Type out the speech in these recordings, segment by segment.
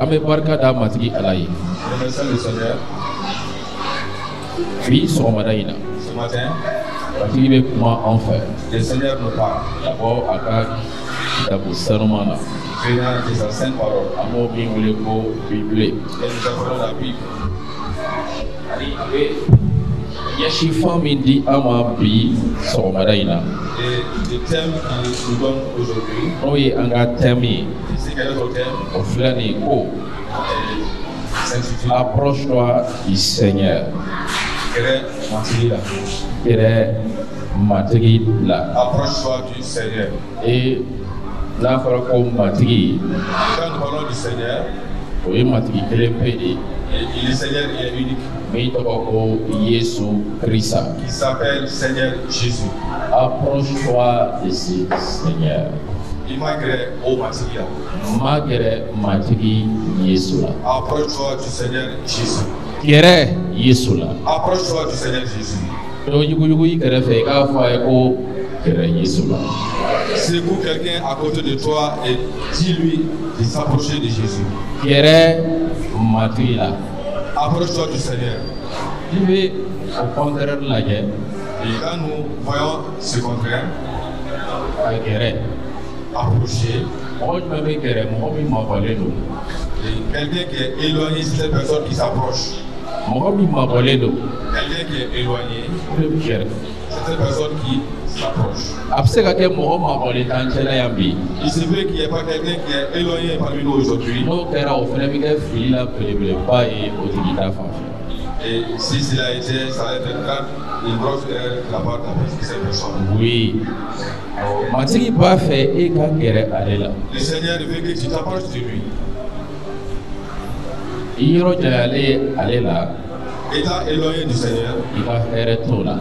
Ame barka da matigi alaye. Remercions le Seigneur. Puis son madaïna. Ce matin, Matigi be kuma en fait. le Seigneur nous parle. D'abord aka kitabu sanumana. Venant de sa sainte parole. Amo min wele ko Bible. Et nous appelons la Bible. Ani abe yashifa min di ama bi son madaïna. Et le thème qu'il nous donne aujourd'hui, Oye anga temi c'est quel est notre thème? o filani ko S'intitule approche-toi du Seigneur. Kéré Matilila. Kere matigi la. Approche-toi du Seigneur. Et n'a fɔra ko matigi Quand nous parlons du Seigneur, o ye matigi kelen pe de ye. et le Seigneur il est unique. Min tɔgɔ ko Yesu Krista. Il s'appelle Seigneur Jésus. Approche-toi de ce Seigneur. Il m'a créé au Matilila. Ma gɛrɛ matigi Yesu la. Approche-toi du Seigneur Jésus. Gɛrɛ Yesu la. Approche-toi du Seigneur Jésus. Dɔ yuguyugu i kɛrɛfɛ i k'a fɔ a ye ko gɛrɛ Yesu la. Secoue quelqu'un à côté de toi et dis-lui de s'approcher de Jésus. Gɛrɛ matigi la. Approche-toi du Seigneur. I bɛ o contraire lajɛ Et quand nous voyons ce contraire, ka gɛrɛ. approcher, Mɔgɔ jumɛn bɛ gɛrɛ mɔgɔ min mabɔlen don. et quelqu'un qui est éloigné, c'est cette personne qui s'approche. Mɔgɔ min mabɔlen don Quelqu'un qui est éloigné, o de bɛ gɛrɛ. c'est cette personne qui s'approche. A bɛ se ka kɛ mɔgɔ mabɔlen t'an cɛla yan bi. Il se peut qu'il n'y ait pas quelqu'un qui est éloigné parmi nous aujourd'hui. N'o kɛra o fana bɛ kɛ fili la belebeleba ye o tigi ta fanfɛ. Et si cela a été, ça va être une grosse erreur de la part de cette personne. Oui. Matigi b'a fɛ e ka gɛrɛ ale la. Le Seigneur veut que tu t'approches de lui. I yɔrɔ janyalen ale la, Étant éloigné du Seigneur, i ka hɛrɛ t'o la,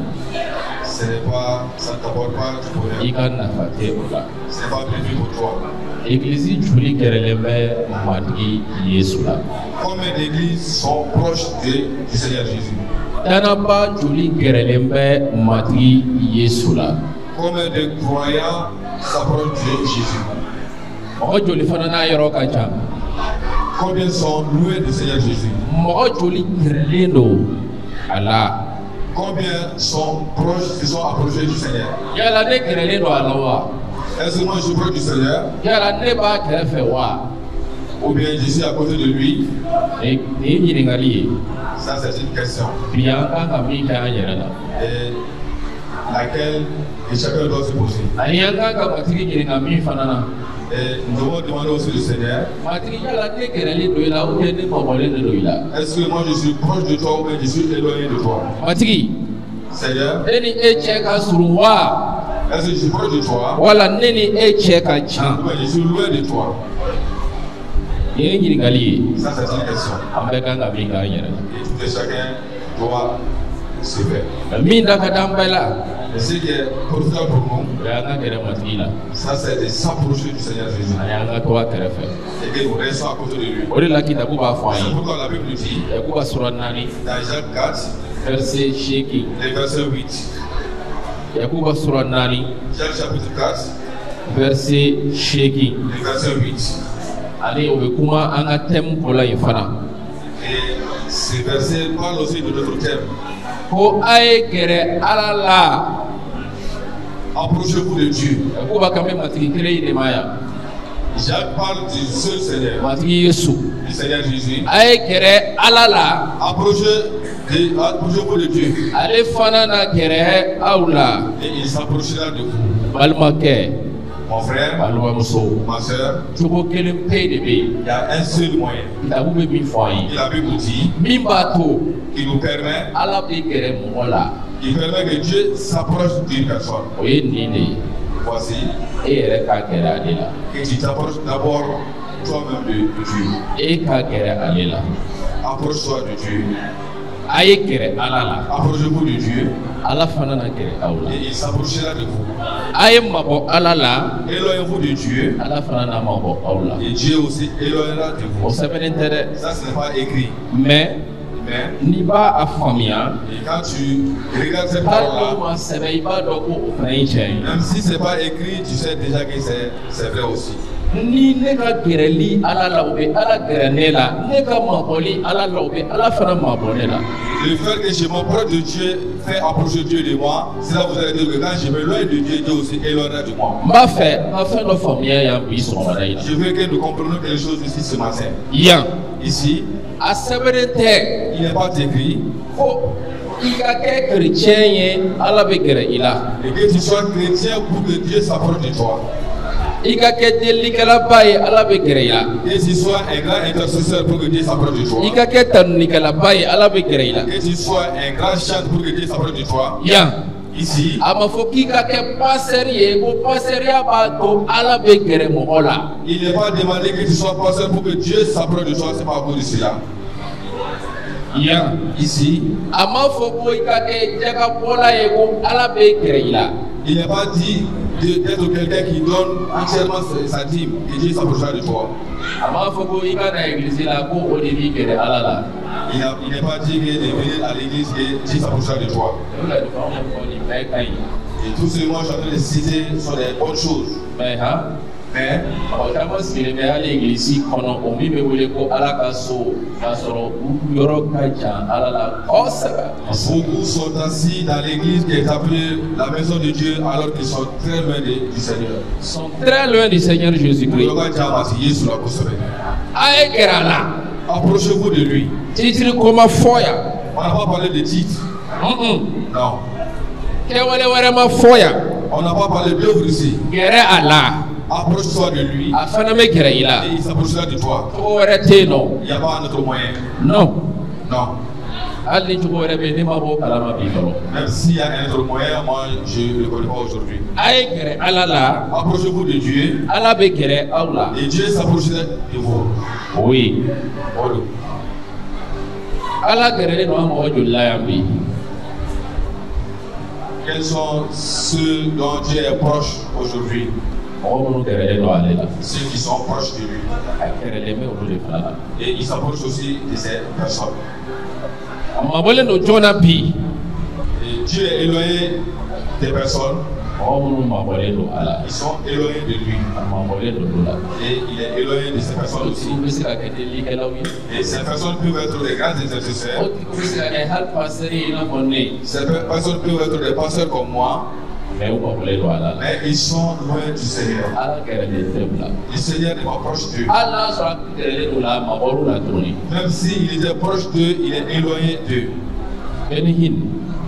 ce n'est pas, ça ne t'apporte pas du i bonheur. ka nafa tɛ o la. Ce n'est pas prévu pour toi. Egilizi joli gɛrɛlen bɛ matigi Yesu la. Combien d'églises sont proches du Seigneur Jésus? Danaba joli gɛrɛlen bɛ matigi Yesu la. Combien de croyants s'approchent de Jésus? Mɔgɔ joli fana n'a yɔrɔ ka ca. Combien sont loués du Seigneur Jésus? Mɔgɔ joli gɛrɛlen don a la. Combien sont proches, qui sont approchés du Seigneur? Yala ne gɛrɛlen don a la wa? Est-ce que moi je suis proche du Seigneur? Yala ne b'a kɛrɛfɛ wa? Ou bien je suis à côté de lui? Nin ye ɲininkali ye. Ça c'est une question. Bi an kan ka min kɛ an yɛrɛ la. Et laquelle que chacun doit se poser. Ani an kan ka matigi ɲininka min fana na. Et nous devons demander aussi au Seigneur, Matigi yala ne gɛrɛlen don i la ou bien ne mabɔlen de don i la. est-ce que moi je suis proche de toi ou bien je suis éloigné de toi? Matigi, Seigneur, ne ni e cɛ ka surun wa? est-ce que je suis proche de toi Wala ne ni e cɛ ka ou can? bien je suis loin de toi? Nin ye ɲininkali ye. Ça c'est une question. An bɛɛ kan ka min kɛ an yɛrɛ la. Et tout et chacun doit se faire. Nka min da ka d'an bɛɛ la, Et ce qui est important pour nous, o y'an ka gɛrɛ matigi la. ça c'est de s'approcher du Seigneur Jésus. Ani an ka to a kɛrɛfɛ. Et que nous restons à côté de lui. O de la kitabu b'a fɔ an C'est ye. pourquoi la Bible nous dit, Yakuba sura 4, dans Jacques 4, verset 8. le verset 8, Yakuba sura 4, Jacques chapitre 4, verset 8. le verset 8. Ani o bɛ kuma an ka thème ko la yen fana. Et ce verset parle aussi de notre thème. Ko a ye gɛrɛ Ala la. Approchez-vous de Dieu. Yakuba kan bɛ matigi kelen in de ma yan. Jacques parle du seul Seigneur, Matigi Yesu. du Seigneur Jésus. A ye gɛrɛ Ala la. Approchez-vous de Dieu. Ale fana na gɛrɛ aw la. Et il s'approchera de vous. Balimakɛ, Mon frère, balimamuso, ma soeur, cogo kelen pe de bɛ yen. il y a un seul moyen. Kitabu bɛ min fɔ an Et ye. la Bible dit, Min b'a to qui nous permet, Ala bɛ gɛrɛ mɔgɔ la. qui permet que Dieu s'approche d'une personne. O ye nin de ye. Voici, E yɛrɛ ka gɛrɛ ale la. que tu t'approches d'abord toi-même de Dieu. E ka gɛrɛ ale la. Approche-toi de Dieu. A ye gɛrɛ Ala la. Approchez-vous de Dieu Ala fana na gɛrɛ aw la. et il s'approchera de vous. A ye mabɔ Ala la. Éloignez-vous de Dieu Ala fana na mabɔ aw la. et Dieu aussi éloignera de O vous. sɛbɛnnen tɛ dɛ. Ça, ce n'est pas écrit. Mais Mais n'i b'a a faamuya, et quand tu regardes cette hali n'o parole-là, ma sɛbɛn i b'a dɔn ko o fana ye tiɲɛ ye. même si ce n'est pas écrit, tu sais déjà que c'est vrai aussi. ni ne ka gɛrɛli ala la o bɛ ala gɛrɛ ne la ne ka mabɔli ala la o bɛ ala fana mabɔ ne la. Le fait que je m'approche de Dieu fait approcher Dieu de moi. C'est là que vous allez dire que quand je m'éloigne de Dieu, Dieu aussi éloignera de moi. n b'a fɛ ka fɛn dɔ faamuya yan bi sɔgɔmada in na. Je veux que nous comprenions quelque chose ici ce matin. yan Ici, a sɛbɛnnen tɛ il n'est pas écrit ko i ka kɛ kerecɛn ye ala bɛ gɛrɛ i la. et que tu sois chrétien pour que Dieu s'approche de toi. I ka kɛ delilikɛlaba ye ala bɛ gɛrɛ i la. Et tu sois un grand intercesseur pour que Dieu s'approche de toi. I ka kɛ tanunikɛlaba ye ala bɛ gɛrɛ i la. Que tu sois un grand chanteur pour que Dieu s'approche de toi. yan Ici, a ma fɔ k'i ka kɛ pasɛri ye ko pasɛriya b'a to ala bɛ gɛrɛ mɔgɔ la. il n'est pas demandé que tu sois pasteur pour que Dieu s'approche de toi. C'est pas à cause de cela. yan Ici, a ma fɔ ko i ka kɛ jagabɔla ye ko ala bɛ gɛrɛ i la. il n'est pas dit d'être quelqu'un qui donne entièrement sa dîme et Dieu s'approchera de toi. a m'a fɔ ko i ka na egilizi la ko o de b'i gɛrɛ ala la. Il n'est pas dit que de venir à l'église et Dieu s'approchera de toi. o la fɛn o fɔ nin bɛɛ ka ɲi. Et tout ce que moi je suis en train de citer sont des bonnes choses. mɛ han Mais mɔgɔ caman sigilen bɛ hali egilizi kɔnɔ o min bɛ wele ko ala ka so k'a sɔrɔ u yɔrɔ ka jan ala la kosɛbɛ. beaucoup sont assis dans l'église qui est appelée la maison de Dieu alors qu'ils sont très loin du Seigneur. sont très loin du Seigneur Jésus-Christ. a ye gɛrɛ a la. Approchez-vous de lui. titiri ko ma fɔ yan. On n'a pas parlé de titre. Non. kɛwale wɛrɛ ma fɔ yan. On n'a pas parlé d'œuvre ici. gɛrɛ a la. Approche-toi de lui. a fana bɛ gɛrɛ i la. Et il s'approchera de toi. cogo wɛrɛ tɛ yen nɔ. Il n'y a pas un autre moyen. non. Non. hali ni cogo wɛrɛ bɛ yen ne ma bɔ kalama bi fɔlɔ. Même s'il y a un autre moyen, moi je ne le connais pas aujourd'hui. a ye gɛrɛ ala la. Approchez-vous de Dieu. ala bɛ gɛrɛ aw la. Et Dieu s'approchera de vous. oui. Voilà. ala gɛrɛlen don an mɔgɔ joli la yan bi. Quels sont ceux dont Dieu est proche aujourd'hui? mɔgɔ minnu gɛrɛlen don ale la. Ceux qui sont proches de lui. a gɛrɛlen bɛ olu de fana la. Et il s'approche aussi de ces personnes. a mabɔlen don joona bi. Et Dieu est éloigné des personnes. mɔgɔ minnu mabɔlen don a la. Ils sont éloignés de lui. a mabɔlen don olu la. Et il est éloigné de ces personnes aussi. olu bɛ se ka kɛ delikɛlaw ye. Et ces personnes peuvent être des grands o intercesseurs. tigi bɛ se ka kɛ hali pasɛri ye i n'a fɔ ne. Ces personnes peuvent être des pasteurs comme moi. mais u mabɔlen don a la. Mais ils sont loin du Seigneur. ala gɛrɛlen tɛ u la. Le Seigneur n'est pas proche d'eux. hali n'a sɔrɔ a gɛrɛlen don la a mabɔr'u la tuguni. Même s'il était proche d'eux, il est éloigné d'eux. benihin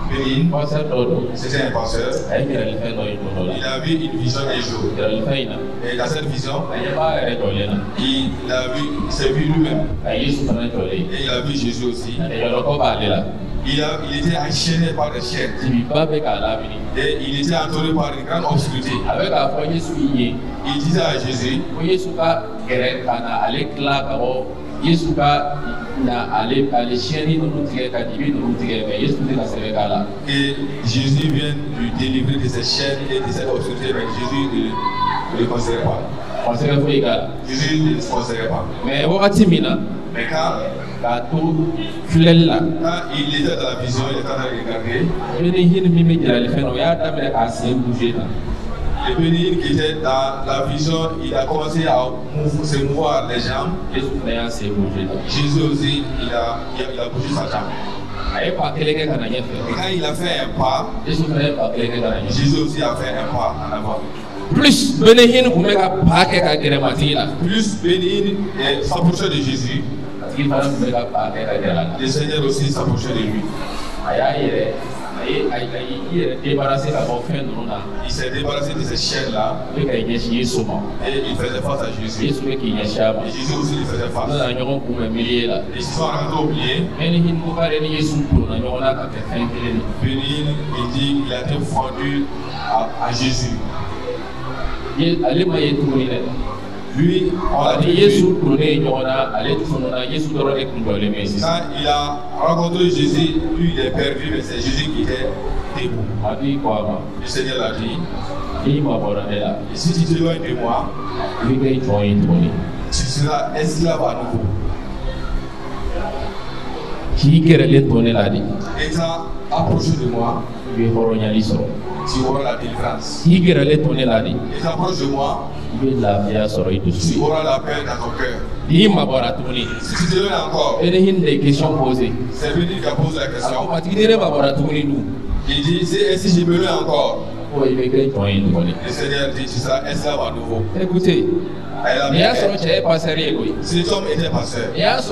Bénin, pasɛri dɔ don. c'était un pasteur. a ye gɛrɛlifɛn dɔ ye don dɔ Il la. a vu une vision un jour. gɛrɛlifɛn in na. Et dans cette vision, a ɲɛ b'a yɛrɛ jɔlen na. il a vu, il s'est vu lui-même. a ye yesu fana jɔlen. Et il a vu Jésus aussi. nɛgɛlɔkɔ b'ale la. Il était enchaîné par des chaînes. dibiba bɛ k'a lamini. Et il était entouré par une grande obscurité. a bɛ k'a fɔ yesu y'i ye. Il disait à Jésus, ko yesu ka gɛrɛ ka na ale tila ka bɔ yesu ka na ale siyɛnni ninnu tigɛ ka dibi ninnu tigɛ mɛ yesu tɛ ka sɛbɛn k'a la. et Jésus vient lui délivrer de ces chaînes et de cette obscurité. Mais Jésus ne le considérait pas. ma sɛbɛn foyi k'a la. Jésus ne le considérait pas. mɛ wagati min na Mais quand k'a to filɛli la. il était dans la vision, il était en train de regarder. benihin min bɛ jiralifɛn na o y'a daminɛ k'a sen bouger tan. Le bénin qui était dans la vision, il a commencé à se mouvoir les jambes. yesu fana y'a sen bouger tan. Jésus aussi, il a bougé sa jambe. a ye pas kelen kɛ ka na Et ɲɛfɛ. quand il a fait un pas, yesu fana ye pas kelen kɛ ka na ɲɛfɛ. Jésus aussi a fait un pas en avant. plus benihin kun bɛ ka pas kɛ ka gɛrɛ matigi la. Plus bénin s'approchait de Jésus, a tigi fana kun bɛ ka pas kɛ ka gɛrɛ a la. le Seigneur aussi s'approchait de lui. a y'a yɛrɛ a y'i yɛrɛ débarrasser ka bɔ fɛn ninnu na. Il s'est débarrassé de ces chaînes-là i bɛ ka i ɲɛsin yesu ma. et il faisait face à Jésus. yesu bɛ k'i ɲɛsin a ma. Et Jésus aussi lui faisait u face. nana ɲɔgɔn kunbɛn milieu la. Ils se sont rencontrés au milieu. benihin ko k'ale ni yesu donna ɲɔgɔn na ka kɛ fɛn kelen de. Bénin, il dit qu'il a été fondu à Jésus. ale ma ye tuguni dɛ. Lui, on l'a ni dit, yesu donnen ɲɔgɔn na ale tununna yesu dɔrɔn de kun jɔlen bɛ sisan. quand il a rencontré Jésus, lui il est perdu, mais c'est Jésus qui était debout. a b'i ko a ma. Le Seigneur l'a dit, n'i ma bɔra ne la. et si tu t'éloignes de moi, i bɛ kɛ jɔn ye tuguni. tu seras esclave à nouveau. k'i gɛrɛlen to ne la de. Étant approché de moi, i bɛ hɔrɔnyali sɔrɔ. tu auras la délivrance. k'i gɛrɛlen to ne la de. Étant proche de moi, i Tu auras la paix dans ton cœur. Si tu te donnes encore, c'est lui qui a posé la question. Il dit, si je me lève encore, le Seigneur dit, tu seras esclave à nouveau. Écoutez, si cet homme était pasteur, il avait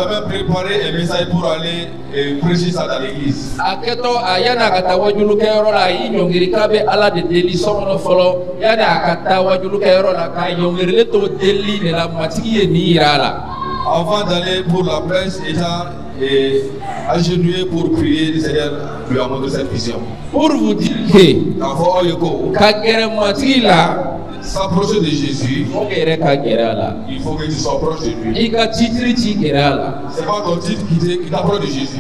même préparé un message pour aller prêcher ça dans l'église. Avant d'aller pour la presse, étant agenouillé pour prier, le Seigneur lui a montré cette vision. Pour vous dire que s'approcher de Jésus, il faut que tu sois proche de lui. C'est pas ton titre qui t'approche de Jésus.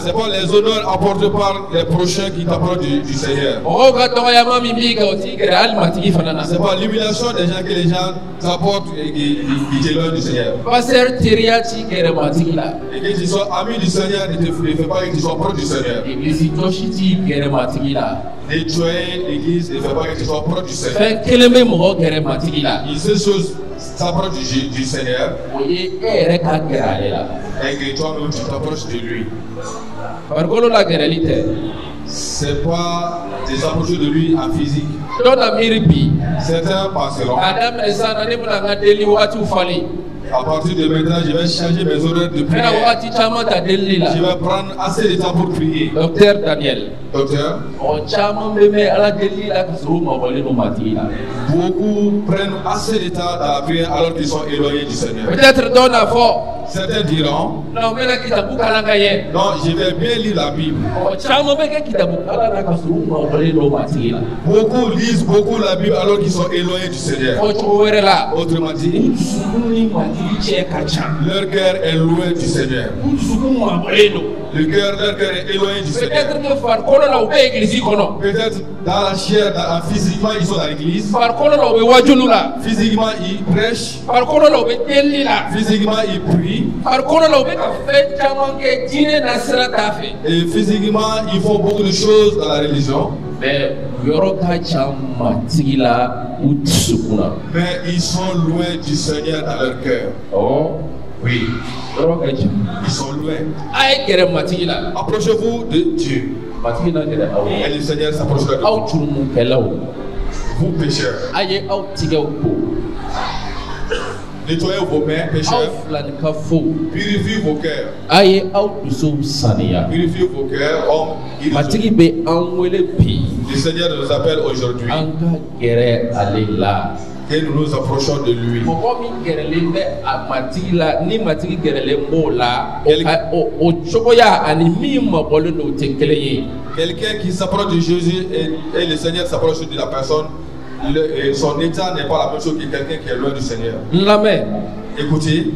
C'est pas les honneurs apportés par les prochains qui t'approchent du Seigneur. C'est pas l'humiliation des gens que les gens t'apportent et qui t'éloignent du Seigneur. Et que tu sois ami du Seigneur ne fait pas que tu sois proche du Seigneur. Nettoyer l'église ne fait pas que tu sois proche du Seigneur. Une seule chose s'approche du Seigneur et que toi-même tu t'approches de lui. C'est pas de s'approcher de lui en physique. Certains penseront, à partir de maintenant, je vais changer mes horaires de prière. Je vais prendre assez de temps pour prier. Docteur Daniel. Docteur, beaucoup prennent assez de temps dans la prière alors qu'ils sont éloignés du Seigneur. Peut-être dans la foi. Certains diront, non, je vais bien lire la Bible. Beaucoup lisent beaucoup la Bible alors qu'ils sont éloignés du Seigneur. Autrement dit, leur cœur est loin du Seigneur. Leur cœur est éloigné du Seigneur. Peut-être dans la chair, physiquement ils sont dans l'église. Physiquement ils prêchent. Physiquement ils prient. Et physiquement ils font beaucoup de choses dans la religion. Mais ils sont loin du Seigneur dans leur cœur. Oh, oui. Ils sont loin. Approchez-vous de Dieu. Et le Seigneur s'approchera de vous. Vous pécheurs. Nettoyez vos mains, pécheurs. Purifiez vos cœurs. Purifiez vos cœurs, hommes. Le Seigneur nous appelle aujourd'hui. Et nous nous approchons de lui. Quelqu'un qui s'approche de Jésus et le Seigneur s'approche de la personne, son état n'est pas la même chose que quelqu'un qui est loin du Seigneur. Écoutez,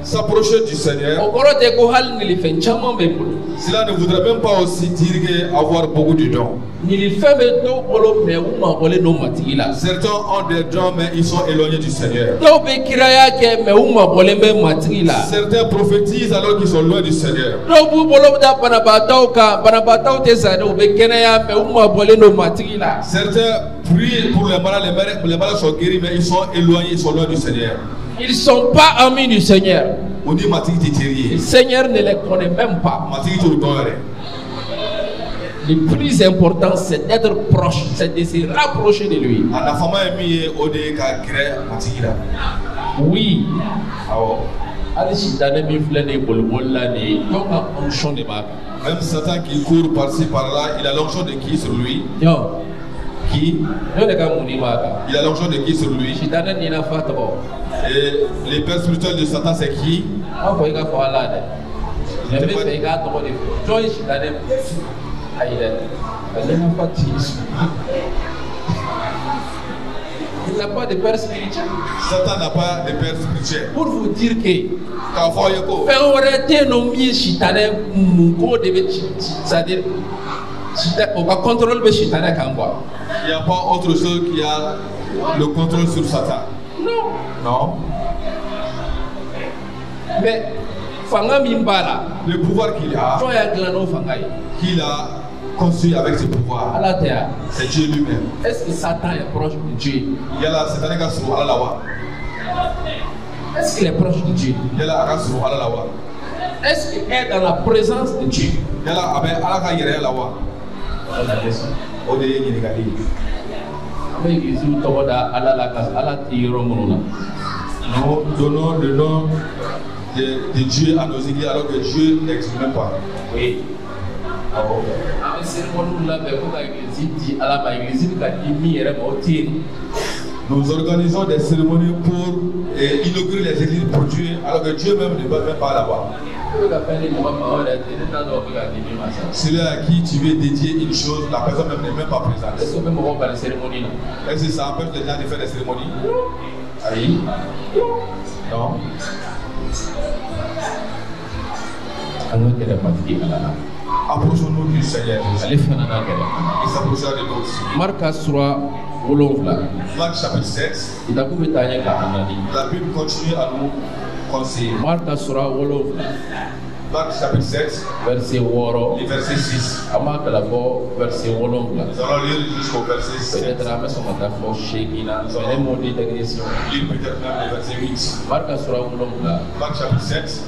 s'approcher du Seigneur, cela ne voudrait même pas aussi dire avoir beaucoup de dons. Certains ont des dons mais ils sont éloignés du Seigneur. Certains prophétisent alors qu'ils sont loin du Seigneur. Certains prient pour les malades sont guéris mais ils sont éloignés, ils sont loin du Seigneur. Ils ne sont pas amis du Seigneur. Le Seigneur ne les connaît même pas. Le plus important, c'est d'être proche, c'est de se rapprocher de lui. Oui. Même Satan qui court par-ci par-là, il a l'onction de qui sur lui? Qui? Il a l'onction de qui sur lui? Et les pères spirituels de Satan, c'est qui? Il n'a pas de père spirituel. Satan n'a pas de père spirituel. Pour vous dire que il n'y a pas autre chose qui a le contrôle sur Satan. Non. Non. Mais le pouvoir qu'il a construit avec ses pouvoirs, c'est Dieu lui-même. Est-ce que Satan est proche de Dieu? Est-ce qu'il est proche de Dieu? Est-ce qu'il est dans la présence de Dieu? Nous donnons le nom de Dieu à nos églises alors que Dieu n'existe même pas. Oui. Nous organisons des cérémonies pour inaugurer les églises pour Dieu alors que Dieu même ne va même pas là-bas. Celui à qui tu veux dédier une chose, la personne même n'est même pas présente. Est-ce que ça empêche les gens de faire des cérémonies? Aïe. Non. Approchons-nous du Seigneur. Il s'approchera de nous aussi. Marc chapitre 7. La Bible continue à nous conseiller. Marc chapitre 7, verset 6. Nous allons lire jusqu'au verset 7. Lire peut-être même le verset 8. Marc chapitre 7,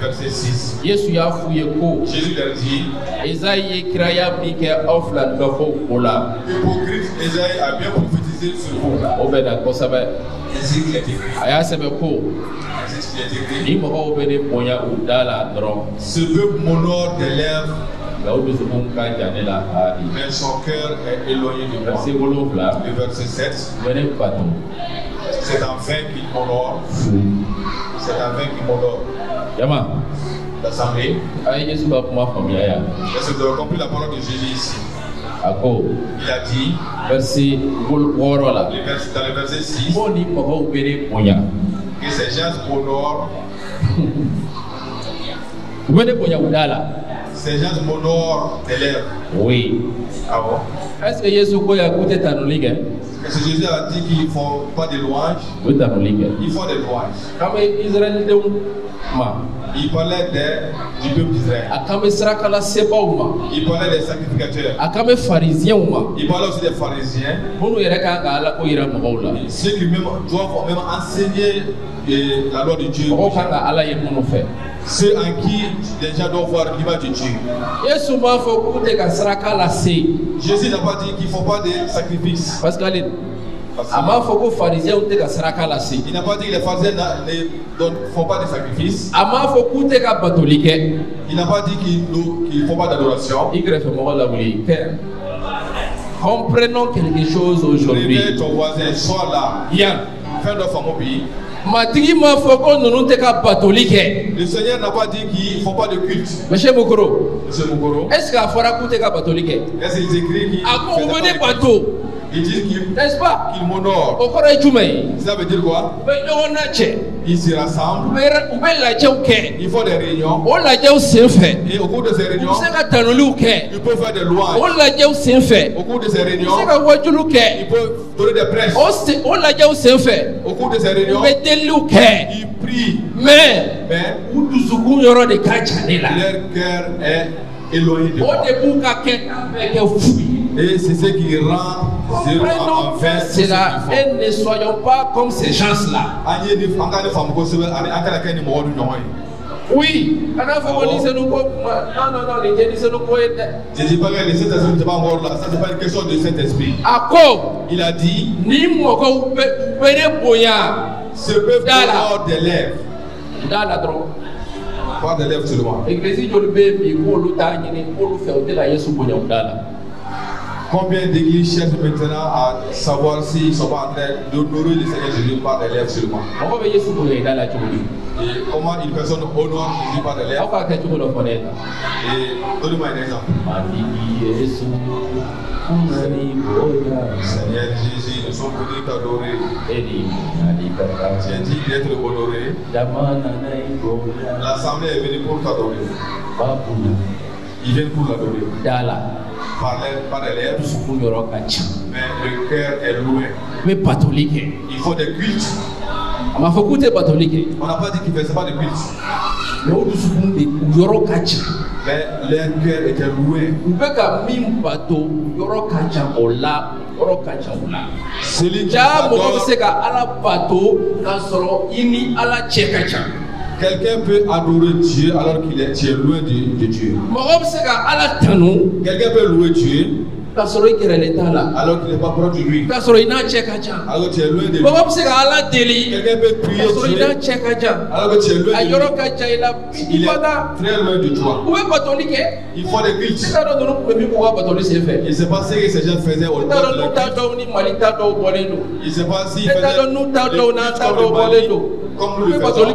verset 6. Jésus leur dit, hypocrite, Ésaïe a bien prophétisé sur vous. Ainsi qu'il est écrit. Ce peuple m'honore des lèvres, mais son cœur est éloigné de moi. Le verset 7. C'est en vain qu'il m'honore. C'est en vain qu'il m'honore. L'assemblée. Est-ce que vous avez compris la parole de Jésus ici? Il a dit dans le verset 6 que ces gens m'honorent. Ces gens m'honorent des lèvres. Oui. Ah bon? Est-ce que Jésus a dit qu'ils ne font pas de louanges? Ils font des louanges. Il parlait du peuple d'Israël. Il parlait des sacrificateurs. Il parlait aussi des pharisiens. Ceux qui même doivent même enseigner la loi de Dieu. Ceux en qui les gens doivent voir l'image de Dieu. Jésus n'a pas dit qu'il ne faut pas de sacrifices. Il n'a pas dit que les pharisiens ne font pas de sacrifices. Il n'a pas dit qu'il ne faut pas d'adoration. Comprenons quelque chose aujourd'hui. Réveille ton voisin, sois là. Bien. Fais notre famille au pays. Le Seigneur n'a pas dit qu'il ne faut pas de culte. Monsieur Mokoro. Est-ce qu'il écrit qu'il ils disent qu'il m'honore. Ça veut dire quoi? Ils se rassemblent. Ils font des réunions. Et au cours de ces réunions, ils peuvent faire des lois. Au cours de ces réunions, ils peuvent donner des prêches. Au cours de ces réunions, ils prient. Mais leur cœur est éloigné de moi. Et c'est ce qui rend cela, et ne soyons pas comme ces gens-là. Oui, non, je dis pas que le Saint-Esprit n'est pas encore là, ça c'est pas une question de Saint-Esprit. Il a dit, ce peuple hors des lèvres. Pas des lèvres seulement. Combien d'églises cherchent maintenant à savoir s'ils ne sont pas en train d'honorer le Seigneur Jésus par des lèvres seulement? Et comment une personne honore Jésus par des lèvres? Et donnez-moi un exemple. Seigneur Jésus, nous sommes venus t'adorer. Tu as dit d'être honoré. L'assemblée est venue pour t'adorer. Ils viennent pour l'adorer. Par les lèvres, mais le cœur est loin. Il faut des cultes. On n'a pas dit qu'il ne faisait pas de culte. Mais leur cœur était loin. Celui qui adore, quelqu'un peut adorer Dieu alors qu'il est loin de Dieu. Quelqu'un peut louer Dieu alors qu'il n'est pas proche de lui. Alors tu es loin de lui. Quelqu'un peut prier Dieu alors que tu es loin de lui. Il est très loin de toi. Il faut des cultes. Il ne sait pas ce que ces gens faisaient au temps de la culte. Il ne sait pas s'ils faisaient des cultes comme nous le faisons.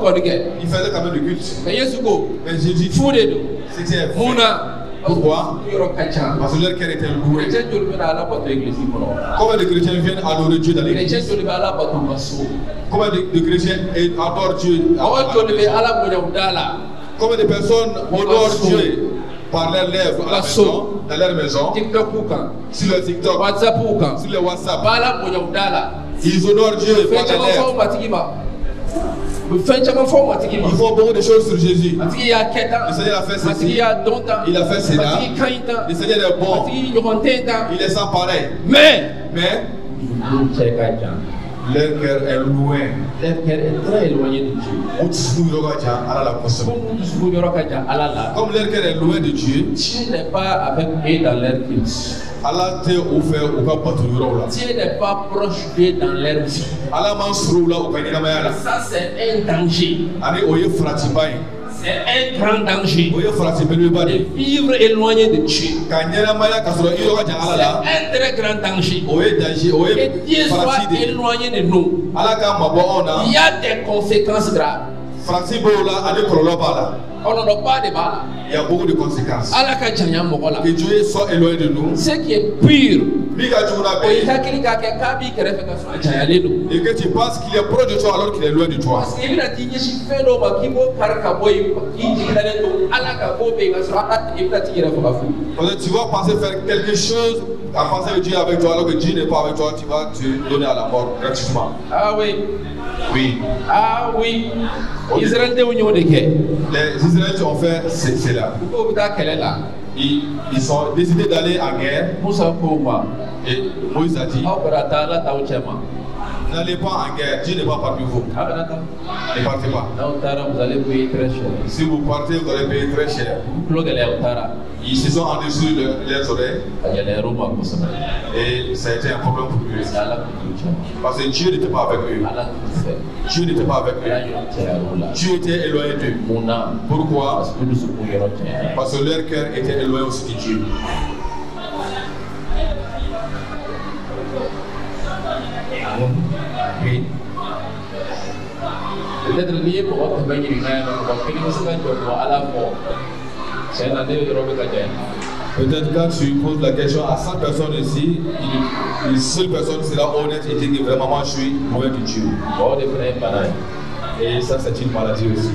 Il faisait quand même le culte. Mais Jésus, c'était pourquoi? Parce que leur cœur était lourd. Combien de chrétiens viennent adorer Dieu dans l'église? Combien de chrétiens adorent Dieu? Combien de personnes honorent Dieu par leurs lèvres à la maison, dans leur maison, sur le TikTok, sur le WhatsApp? Ils honorent Dieu par leurs lèvres. Il faut beaucoup de choses sur Jésus. Le Seigneur a fait ceci. Il a fait cela. Le Seigneur est bon. Il est sans pareil. Mais leur cœur est loin. Leur cœur est très éloigné de Dieu. Comme leur cœur est loin de Dieu, Dieu n'est pas avec eux dans leur culte. Dieu n'est pas proche d'eux dans leur vie. Ça, c'est un danger. C'est un grand danger de vivre éloigné de Dieu. C'est un très grand danger. Que Dieu soit éloigné de nous. Il y a des conséquences graves. On n'en a pas de mal. Il y a beaucoup de conséquences. Que Dieu soit éloigné de nous. Ce qui est pur. Et que tu penses qu'il est proche de toi alors qu'il est loin de toi. Parce que tu vas penser faire quelque chose à penser que Dieu est avec toi alors que Dieu n'est pas avec toi, tu vas te donner à la mort gratuitement. Ah oui. Oui. Ah oui. Les Israélites ont fait cela. Ils sont décidés d'aller en guerre. Et Moïse a dit, n'allez pas en guerre, Dieu n'est pas parmi vous. Ne partez pas. Vous allez payer très cher. Si vous partez, vous allez payer très cher. Ils se sont en-dessus leurs oreilles. Et ça a été un problème pour eux. Parce que Dieu n'était pas avec eux. Dieu n'était pas avec eux. Dieu était éloigné d'eux. Pourquoi? Parce que leur cœur était éloigné aussi de Dieu. Oui. Peut-être lié pour votre famille, peut-être quand tu poses la question à 100 personnes ici, une seule personne sera honnête et dit que vraiment je suis loin de Dieu. Et ça c'est une maladie aussi.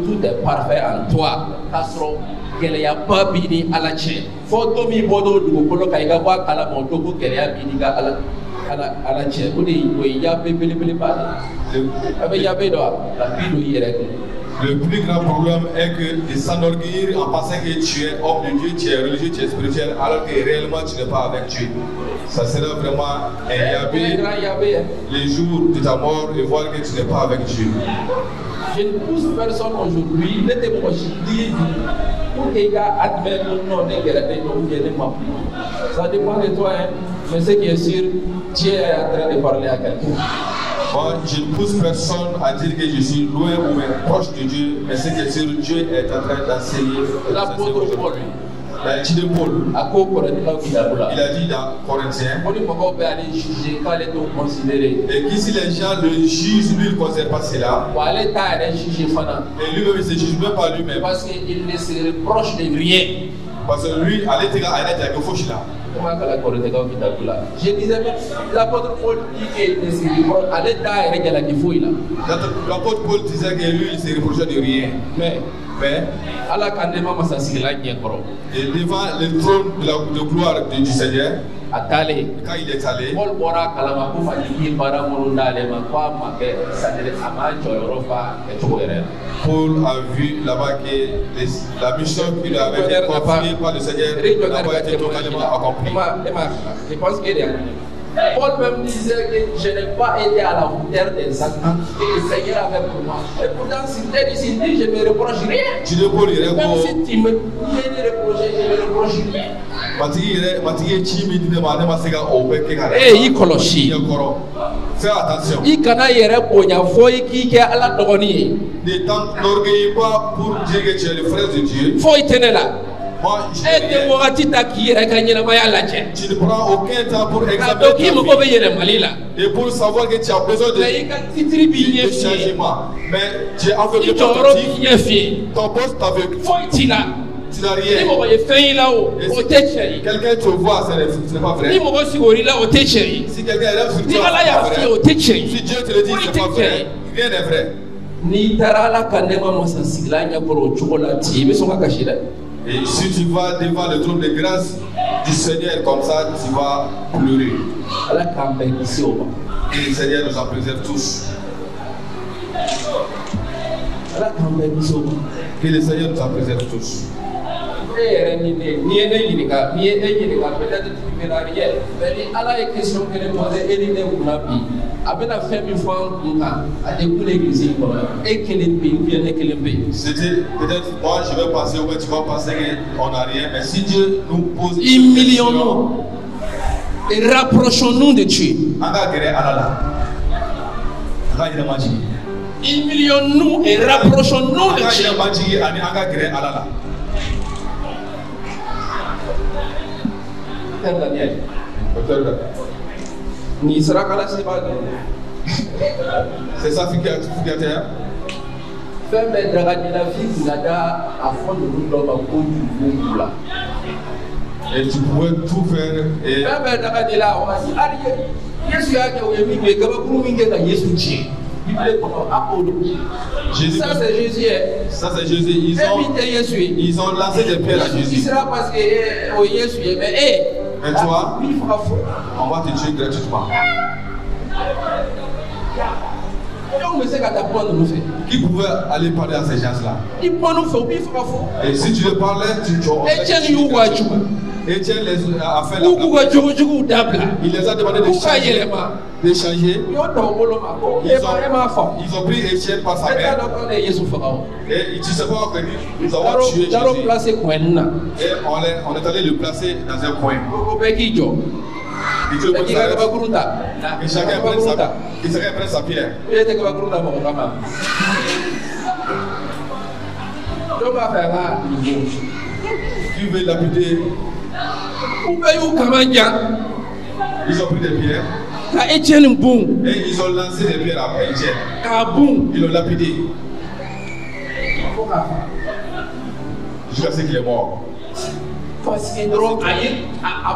Tout est parfait en toi. Gɛlɛya ba bi ni ala cɛ fɔ to min bɔ do dugukolo kan I ka bɔ a kalama o don ko gɛlɛya bi ni ka ala cɛ o de o ye yabe belebeleba de a bɛ yabe dɔn a bi do I yɛrɛ kun. Le plus grand problème est que de s'enorgueillir en pensant que tu es homme de Dieu, tu es religieux, tu es spirituel, alors que réellement tu n'es pas avec Dieu. Ça sera vraiment un yabé les jours de ta mort et voir que tu n'es pas avec Dieu. Je ne pousse personne aujourd'hui, ne te moche dire pour qu'il y a admettre non de guerre ça dépend de toi, hein. Mais ce qui est sûr, Dieu est en train de parler à quelqu'un. Moi, je ne pousse personne à dire que je suis loin ou même proche de Dieu, mais ce qui est sûr, Dieu est en train d'enseigner. L'apôtre Paul, il a dit dans Corinthiens, et qu'ici les gens le jugent, lui il ne considère pas cela. Et lui-même il ne se juge même pas lui-même. Parce qu'il ne se reproche de rien. Parce que lui, allez te dire, allez te dire, faut là. Je disais même, l'apôtre Paul dit qu'il ne se reproche, allez te dire, l'apôtre Paul disait que lui il ne se reprochait de rien. Mais Mais ala kandema masasigila nyekoro. Et devant le trône de gloire du Seigneur, Atale. quand il est allé, Paul bora kalama ko fajigi bara mulundale ma kwa make sadere ama joyorofa etogere. Paul a vu là-bas que la mission qui lui avait été confiée par le Seigneur n'a pas été totalement accomplie. Je pense que Paul même disait que je n'ai pas été à la hauteur des actes que le Seigneur avait pour moi. Et pourtant, si ici, je ne me reproche rien. Même si tu me reproches, je ne me reproche rien. Il koloshi. Fais attention. Il kana yere bonya foi qui ke ala dogoni. Ne t'enorgueillis pas pour dire que tu es le frère de Dieu. Foi tenela. Moi, tu ne prends aucun temps pour examiner et pour savoir que tu as besoin de changement. Mais tu es aveugle par ton Dieu. Ton poste t'aveugle. Tu n'as rien. Quelqu'un te voit, ce n'est pas vrai. Si quelqu'un est là sur toi, c'est vrai. Si Dieu te le dit, ce n'est pas vrai. Rien n'est vrai. Et si tu vas devant le trône de grâce du Seigneur comme ça, tu vas pleurer. Et le Seigneur nous en préserve tous. Que le Seigneur nous en préserve tous. C'était peut-être moi je vais passer ou tu vas passer qu'on n'a rien, mais si Dieu nous pose une million et rapprochons-nous de Dieu. Humilions-nous et rapprochons-nous de Dieu. Daniel. C'est ça qui a été. Et tu pouvais tout faire. Et Jésus, ça c'est Jésus. Ça c'est Jésus. Ils ont lancé des pierres à Jésus. Et toi, on va te tuer gratuitement. Qui pouvait aller parler à ces gens-là? Et si tu le parlais, Étienne les a fait la il les a demandé de changer. Ils ont pris Étienne par sa mère. Et tu sais pas que nous avons tué Jésus. Et on est allé le placer dans un coin. Et chacun prenne sa pierre. Qui veut lapider? Ils ont pris des pierres. Et ils ont lancé des pierres à Étienne. Ils l'ont lapidé. Jusqu'à ce qu'il est mort. Parce que donc a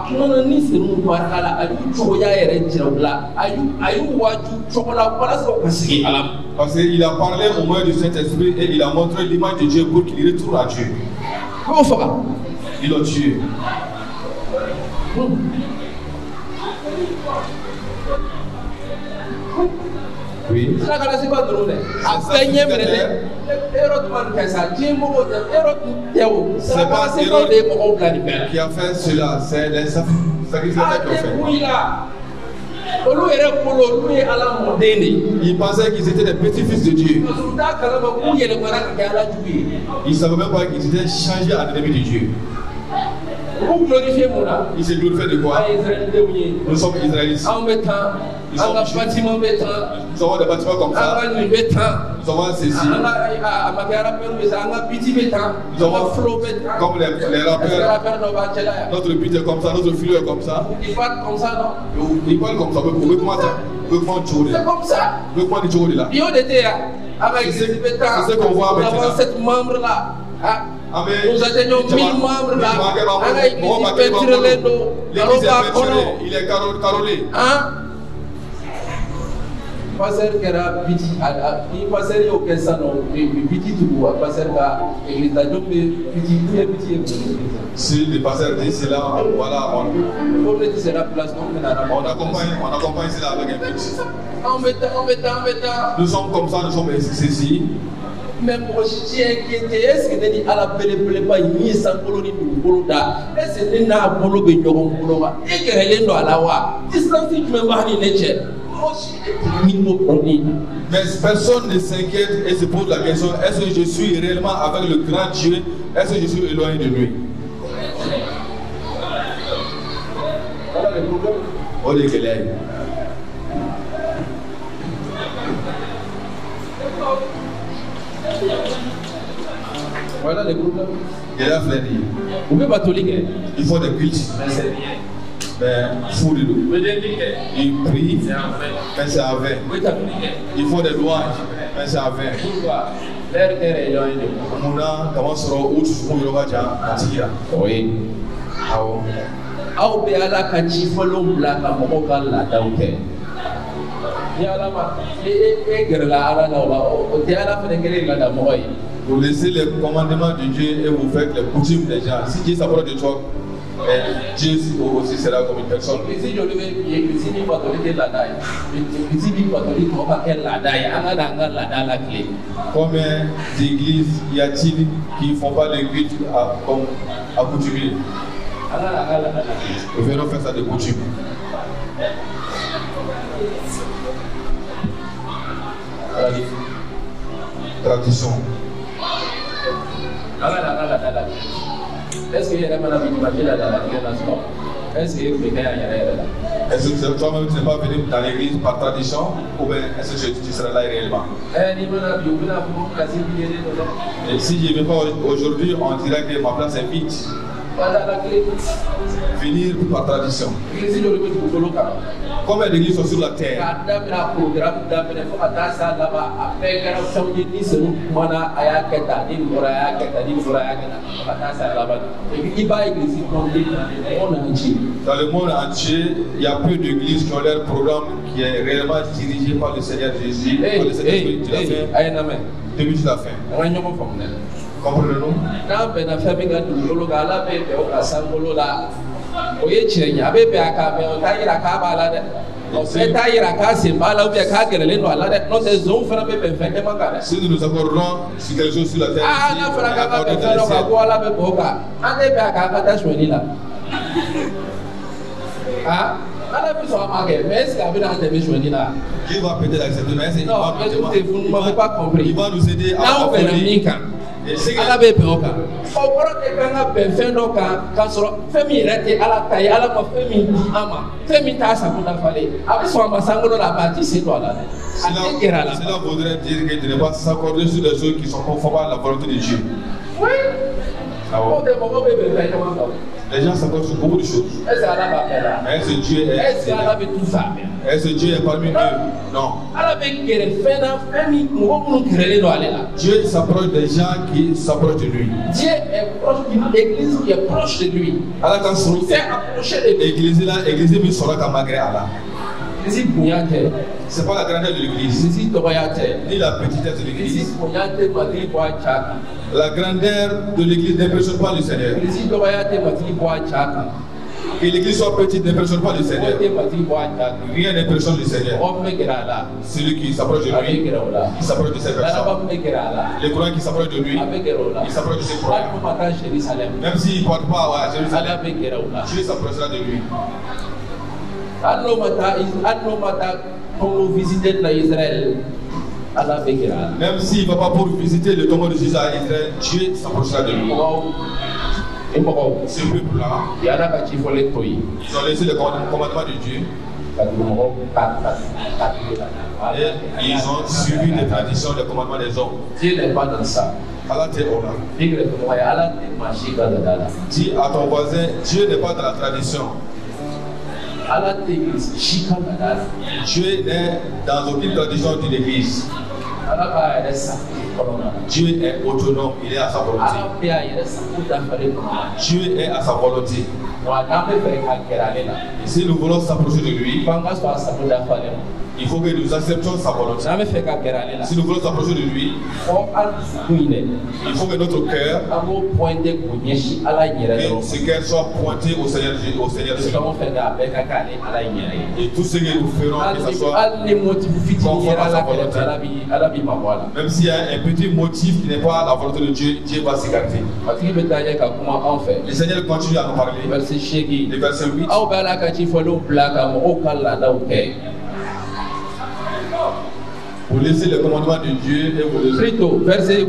kuma ni sinu barala ayu choya yere jirabla ayu waju chokola para so kasigi alam. Parce qu'il a parlé au moyen du Saint-Esprit et il a montré l'image de Dieu pour qu'il retourne à Dieu. Comment fera? Ils l'ont tué. Oui. C'est pas qui a fait cela, c'est les sacrificateurs qui ont fait. Ils pensaient qu'ils étaient des petits-fils de Dieu. Ils ne savaient même pas qu'ils étaient changés en ennemis de Dieu. Il s'est glorifié de quoi? Nous sommes Israélites. Nous avons des bâtiments comme ça. Nous avons ceci. Nous avons comme les rappeurs. Notre but est comme ça, notre filo est comme ça. Ils parlent comme ça. C'est comme ça. C'est ce qu'on voit maintenant. Nous avons 7 membres là. Nous atteignons 1000 membres là. L'église est peinturée, il est carolé. passer kera biti ni passer yo kesa no biti tu passer ka église da donc biti. Si le pasteur dit cela, voilà, on accompagne cela avec un petit. Nous sommes comme ça, nous sommes ici. Mais pour je inquiété, est-ce que ni ala pele pas ni sans coloni du boloda, est-ce que ni na bolo be nyogo boloba e kerele ndo ala wa distance tu me ba ni neche. Mais personne ne s'inquiète et se pose la question, est-ce que je suis réellement avec le grand Dieu? Est-ce que je suis éloigné de lui? Voilà le problème. Oh les gars. Voilà le problème. Il a fait dire. Vous pouvez pas tout lire. Il faut des cultes. Mais c'est bien. Mais fou de l'eau. Il prie, mais c'est à 20. Il faut des louanges, mais c'est à 20. Mouna, comment sera autre oui. Aw be ala ka ci fɔlɔ bila ka mɔgɔw ka laadaw kɛ ni ala ma e gɛrɛla ala la o tɛ ala fɛnɛ kɛlen laada mɔgɔ ye. Vous laissez les commandements de Dieu et vous faites les coutumes des gens. Si Dieu s'approche de toi, Dieu aussi sera comme une personne. Si je le veux, si ni catholique laada ye, si ni catholique mɔgɔ ka kɛ laada ye, an ka da an ka laada la kile. Combien d'églises y a-t-il qui ne font pas les cultes comme accoutumés? Nous venons faire ça de coutume. Tradition. Est-ce qu'il y a est-ce que toi-même tu n'es pas venu dans l'église par tradition ou bien est-ce que tu seras là réellement? Et si je ne viens pas aujourd'hui, on dirait que ma place est vide. Venir par tradition. Combien d'églises sont sur la terre? Dans le monde entier, il y a peu d'églises qui ont leur programme qui est réellement dirigé par le Seigneur Jésus. Par le Seigneur Jésus. Depuis la fin. Comprenez-nous? Si nous nous accordons sur quelque chose sur la terre, qui va peut-être accepter, mais non, vous ne m'avez pas compris. Il va nous aider à faire. Ala bɛ bɛn o kan o kɔrɔ tɛ kan ka bɛn fɛn dɔ kan k'a sɔrɔ fɛn min yɛrɛ tɛ ala ta ye ala ma fɛn min di an ma fɛn min t'a sago dafalen a bɛ sɔn a ma sankolo la a tɛ se don a la dɛ a tɛ gɛrɛ a la. Cela voudrait dire que de ne pas s'accorder sur des choses qui sont conformes à la volonté de Dieu. Oui. O tɛ mɔgɔ bɛ bɛn fɛn caman kan. Les gens s'accordent sur beaucoup de choses. Est-ce que ala b'a bɛɛ la? Mais est-ce que Dieu est? Est-ce que ala bɛ tout ça bien? Est-ce que Dieu est parmi eux? Non. Ala bɛ gɛrɛ fɛn na fɛn min mɔgɔ minnu gɛrɛlen don ale la. Dieu s'approche des gens qui s'approchent de lui. Dieu est proche d'une église qui est proche de lui. Ala ka sɔrɔ il s'est approché de lui. Église la église min sɔrɔ ka magɛrɛ a la. L'église bonya tɛ. C'est pas la grandeur de l'église. L'église dɔgɔya tɛ. Ni la petitesse de l'église. L'église bonya tɛ matigi bɔ a cɛ kan. La grandeur de l'église n'impressionne pas le Seigneur. L'église dɔgɔya tɛ matigi bɔ a cɛ kan. Que l'église soit petite n'impressionne pas le Seigneur. Rien n'impressionne le Seigneur. Celui qui s'approche de lui, il s'approche de ses personnes. Les croyants qui s'approchent de lui, il s'approche de ses croyants. Même s'il ne porte pas à Jérusalem, Dieu s'approchera de lui. Même s'il ne va pas pour visiter le tombeau de Jésus à Israël, Dieu s'approchera de lui. Ce peuple-là, ils ont laissé le commandement de Dieu et ils ont suivi les traditions, les commandements des hommes. Dieu n'est pas dans ça. Dis à ton voisin, Dieu n'est pas dans la tradition. Dieu n'est dans aucune tradition de l'église. Dieu est autonome, il est à sa volonté. Dieu est à sa volonté. Et si nous voulons s'approcher de lui, il faut que nous acceptions sa volonté. Si nous voulons s'approcher de lui, il faut que notre cœur et ce cœur soit pointé au Seigneur Jésus. Et tout ce que nous ferons, que ce soit conforme à sa volonté. Même s'il y a un petit motif qui n'est pas la volonté de Dieu, Dieu va s'écarter. Le Seigneur continue à nous parler. Le verset 8. Vous laissez le commandement de Dieu et vous le verset 7.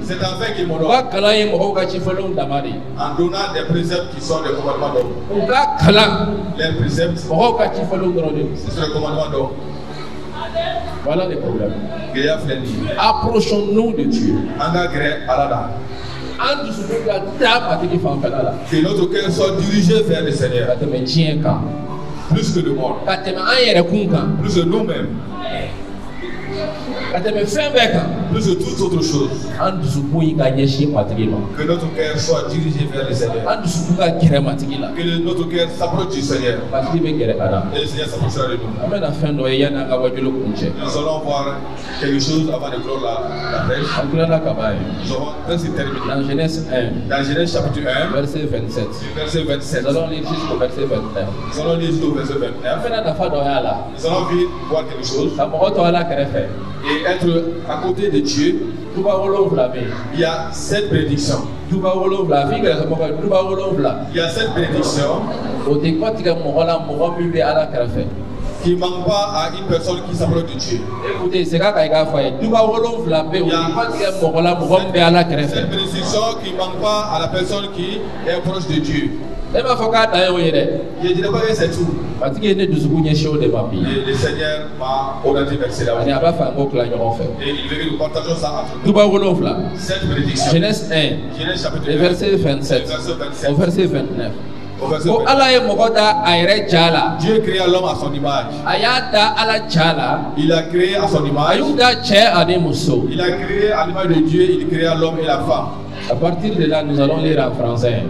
C'est afin qu'il m'honore en donnant des préceptes qui sont des commandements d'homme. Les préceptes, c'est le commandement d'homme. Voilà les problèmes. Approchons-nous de Dieu. Que notre cœur soit dirigé vers le Seigneur. Plus que le monde. Plus que nous-mêmes. Plus que toute autre chose. Que notre cœur soit dirigé vers le Seigneur. Que notre cœur s'approche du Seigneur. Et le Seigneur s'approchera de nous. Nous allons voir quelque chose avant de clore la prêche. Nous allons presque terminer. Dans Genèse 1. Dans Genèse chapitre 1. Verset 27. Verset 27. Nous allons lire jusqu'au verset 29. Nous allons lire jusqu'au verset 29. Nous allons voir quelque chose. Et être à côté de Dieu, il y a cette bénédiction. Il y a cette bénédiction qui ne manque pas à une personne qui s'approche de Dieu. Écoutez, c'est quand il y a cette bénédiction qui ne manque pas à la personne qui est proche de Dieu. Je ne dirais pas que c'est tout. Et le Seigneur m'a orienté vers cela. Et il veut que nous partageons ça entre nous. Cette bénédiction. Genèse 1, Genèse chapitre 1, verset 27 au verset 29. Dieu créa l'homme à son image. Il a créé à son image. Il a créé à l'image de Dieu, il créa l'homme et la femme. À partir de là, nous allons lire en français.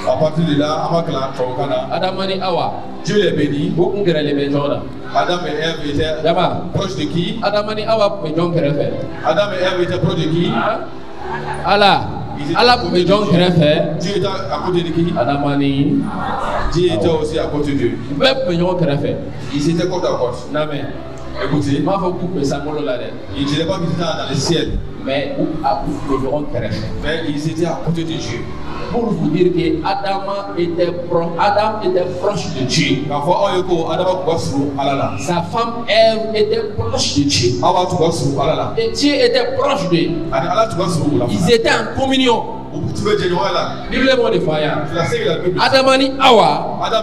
À partir de là, Dieu les bénit. Adam et Ève étaient proches de qui? Adam et Ève étaient proches de qui? Dieu était à côté de qui? Dieu était aussi à côté d'eux. Ils étaient côte à côte. Écoutez, il ne disait pas qu'ils étaient dans le ciel. Mais ils étaient à côté de Dieu. Pour vous dire que Adam était proche de Dieu. Sa femme Ève était proche de Dieu. Et Dieu était proche d'eux. Ils étaient en communion. Bible de fire. Adam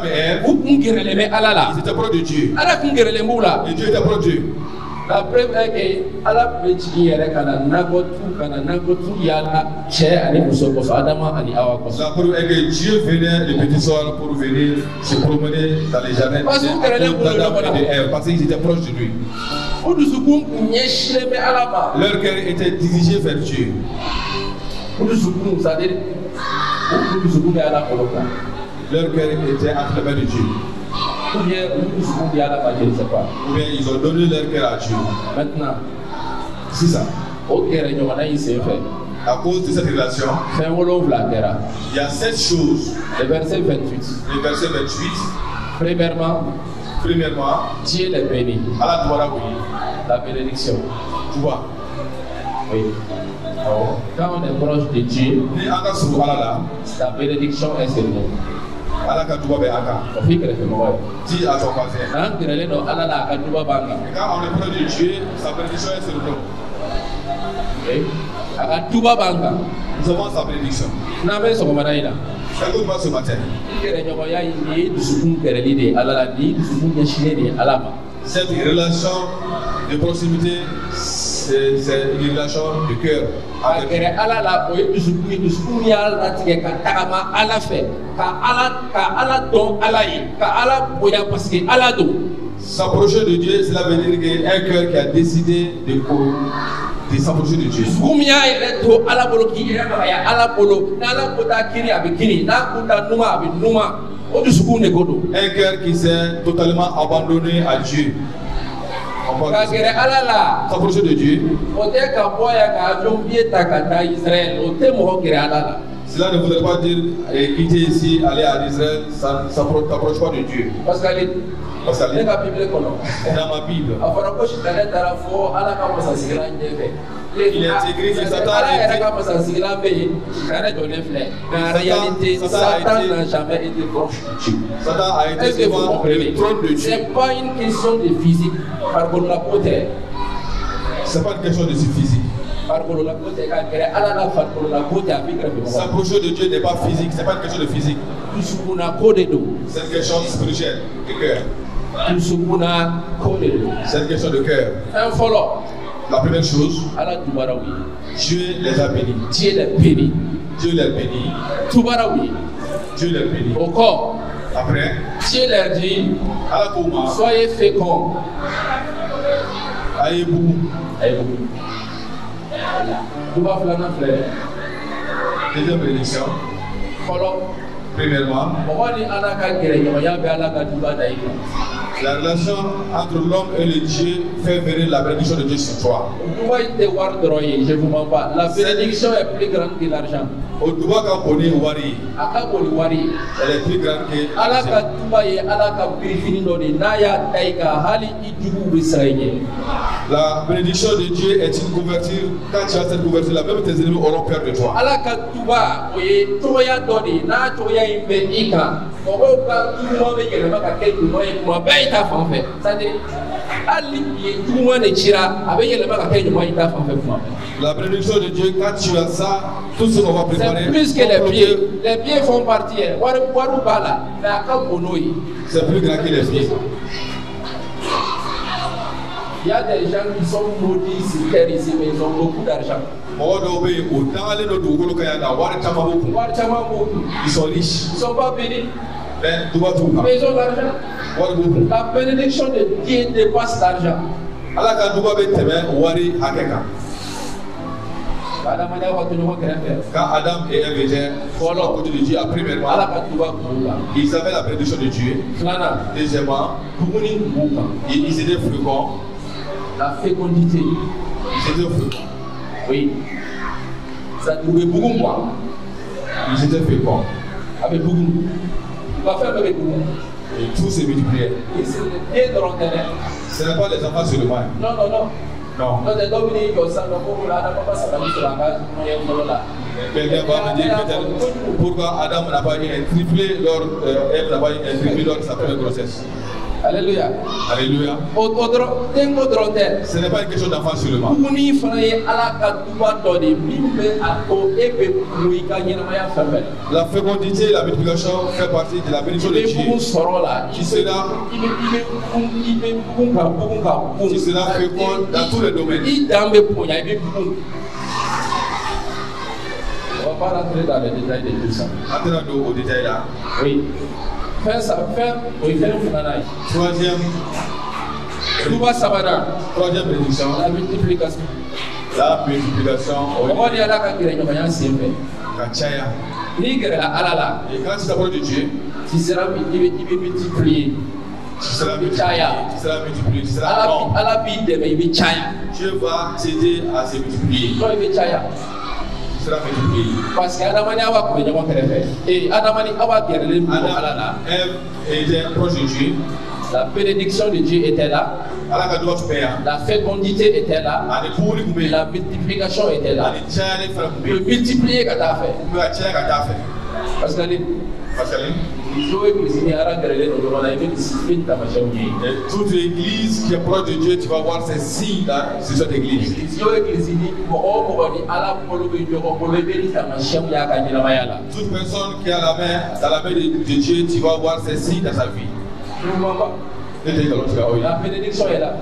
et Ève, ils étaient proches de Dieu. Et Dieu était proche d'eux. La preuve est que Allah peut dire que la preuve est que Dieu venait le petit soir pour venir se promener dans les jardins d'Adam et d'Ève parce qu'ils étaient proches de lui. Leur cœur était dirigé vers Dieu. Leur cœur était entre les mains de Dieu. Ou bien ils ont donné leur cœur à Dieu. Maintenant, c'est ça. À cause de cette relation, il y a 7 choses. Le verset 28. Le verset 28. Premièrement, Dieu les bénit. La bénédiction. Tu vois? Oui. Quand on est proche de Dieu, la bénédiction est sur nous. Dis à ton voisin. Quand on est proche de Dieu, sa bénédiction est sur nous. Nous avons sa bénédiction. Écoute-moi ce matin. Cette relation de proximité, c'est une relation de cœur. S'approcher de Dieu, cela veut dire qu'un cœur qui a décidé de de s'approcher de Dieu. Un cœur qui s'est totalement abandonné à Dieu. S'approcher de Dieu. Cela ne voudrait pas dire quitter ici, aller à Israël, ça ne s'approche pas de Dieu. Parce que dans ma Bible, il est écrit que Satan n'a jamais été proche de Dieu. Satan a été devant le trône de Dieu. Ce n'est pas une question de physique. Ce n'est pas une question de physique. S'approcher de Dieu n'est pas physique, ce n'est pas une question de physique. C'est une question spirituelle, de cœur. C'est une question de cœur. La première chose, Dieu les a bénis. Dieu les bénit. Dieu les bénit. Dieu les bénit. Encore. Après, Dieu leur dit, soyez féconds. Ayez beaucoup. Deuxième bénédiction. Premièrement, la relation entre l'homme et le Dieu fait venir la bénédiction de Dieu sur toi. Je vous mens pas. La bénédiction est plus grande que l'argent. Elle est plus grande que la bénédiction de Dieu est une couverture. Quand tu as cette couverture, là, même tes ennemis auront peur de toi. La bénédiction de Dieu, quand tu as ça, tout ce qu'on va préparer. C'est plus que les pieds. Les pieds font partie. C'est plus grand que les pieds. Il y a des gens qui sont maudits sur terre ici, mais ils ont beaucoup d'argent. Ils sont riches. Ils ne sont pas bénis. Mais ils ont l'argent. La bénédiction de Dieu dépasse l'argent. Quand Adam et Ève étaient à côté de Dieu, premièrement, ils avaient la bénédiction de Dieu. Deuxièmement, ils étaient féconds. La fécondité. Ils étaient féconds. Oui. Ça trouvait beaucoup moins. Ils étaient féconds. Avec beaucoup. Il va faire avec beaucoup. Et tout se multipliait. Et c'est le pied de l'intérêt. Ce n'est pas les enfants sur le mal. Non. Quelqu'un va me dire peut-être pourquoi Adam n'a pas eu un triplé lors Ève n'a pas eu un triplé lors de sa première grossesse. Alléluia. Alléluia. Ce n'est pas une question d'enfant sur le mal. La fécondité et la multiplication fait partie de la bénédiction de Dieu. Tu seras fécond dans tous les domaines. On ne va pas rentrer dans les détails de tout ça. Entrons au détail là. Oui. Troisième bénédiction. La multiplication. La multiplication. Et quand tu t'approches de Dieu, tu seras multiplié. Tu seras multiplié. Tu seras bon. Dieu va t'aider à se multiplier. Parce que Adam était proche de Dieu. La bénédiction de Dieu était là. La fécondité était là. La multiplication était là. Le multiplier que tu as fait. Parce que toute l'église qui est proche de Dieu, tu vas voir ces signes là sur cette église. Toute personne qui a la main dans la main de Dieu, tu vas voir ces signes dans sa vie. La bénédiction est là.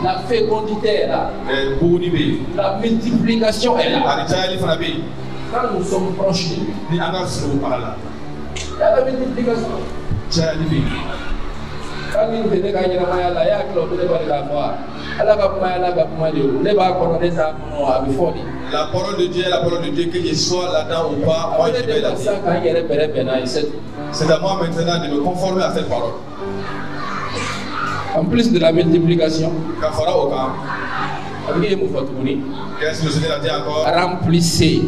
La fécondité est là. La multiplication est là. Quand nous sommes proches de lui, il y a la multiplication. La parole de Dieu est la parole de Dieu, que je sois là-dedans ou pas, moi je vais la dire. C'est à moi maintenant de me conformer à cette parole. En plus de la multiplication, qu'est-ce que le Seigneur a dit encore? Remplissez.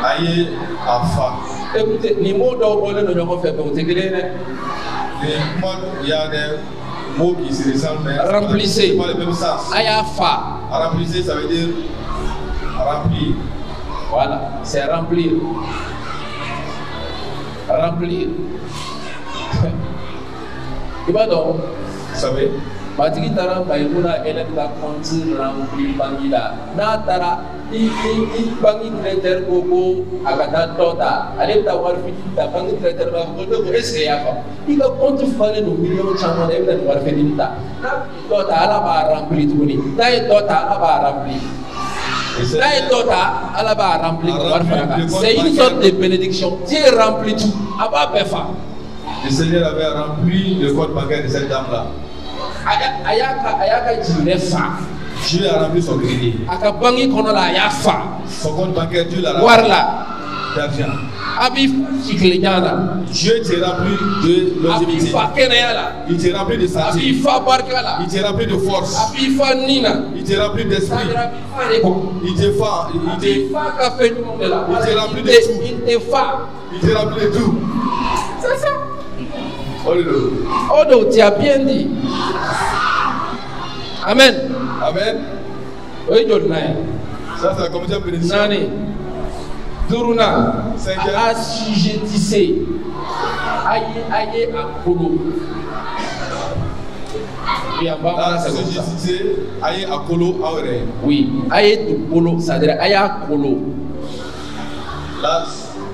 Ayez afin. Écoutez, les mots d'or, il y a des mots qui se ressemblent, mais remplissez. C'est pas le même sens. Ayafa. Remplissez, ça veut dire remplir. Voilà, c'est remplir. Remplir. Il va donc. Vous savez? Batiki tara baikuna elek la konti rempli bangila na tara i bangi traiteur koko agata tota ale ta warfi ta bangi traiteur ba ko do ese ya ko i ka konti fale no million chama de na warfi dinta na tota ala ba rempli tuni dai tota ala ba rempli dai tota ala ba rempli warfa. C'est une sorte de bénédiction. Dieu remplit tout aba befa. Le Seigneur avait rempli le compte bancaire de cette dame là. Ayaka jirefa. Dieu a rempli son grenier. Akabangi konola yafa. Son compte bancaire, Dieu l'a rempli. Warla. D'argent. Abif chiklenyana. Dieu t'est rempli de longévité. Abifa kenayala. Il t'est rempli de santé. Abifa barkala. Il t'est rempli de force. Abifa nina. Il t'est rempli d'esprit. Il t'est fa. Il t'est rempli de tout. Il t'est rempli de tout. C'est ça. Alléluia. Oh, tu as bien dit. Amen. Amen. Oui, Jordan. Ça, c'est la commission de bénédiction. Nani. Duruna. Cinquième. Assujettissez. Aïe akolo. Assujettissez. Aïe akolo aure. Oui. Aïe tukolo. C'est-à-dire aïe akolo. La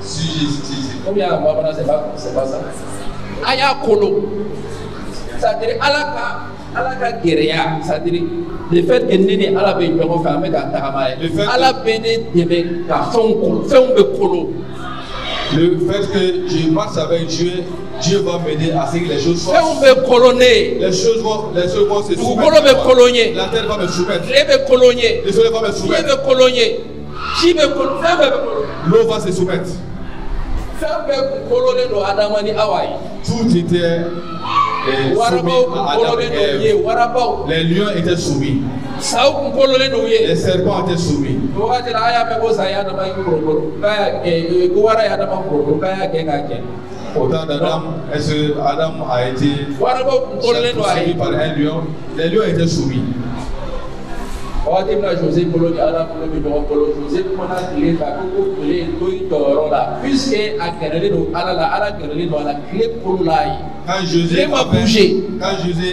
sujettissez. Combien c'est pas ça. Aya kolo, c'est-à-dire alaka guerrière, c'est-à-dire le fait que nini ala be ɲɔgɔn fɛ an bɛ ka tagama ye ala bɛ ne dɛmɛ ka fɛnw bɛ kolo. Le fait que je marche avec Dieu, Dieu va m'aider à ce que les choses soient. Fɛnw bɛ kolonner. Les choses vont se soumettre. Dugukolo bɛ kolonner. La terre va me soumettre. Tile bɛ kolonner. Le soleil va me soumettre. Fiɲɛ bɛ kolonner. Ji bɛ kolonner. Fɛn bɛɛ bɛ kolonner. L'eau va se soumettre. Fɛn bɛɛ kolonner don Adama ni Awa ye. Tout était soumis à Adam et Ève. Les lions étaient soumis. Les serpents étaient soumis. Autant d'Adam, est-ce que Adam a été soumis par un lion? Les lions étaient soumis. José quand José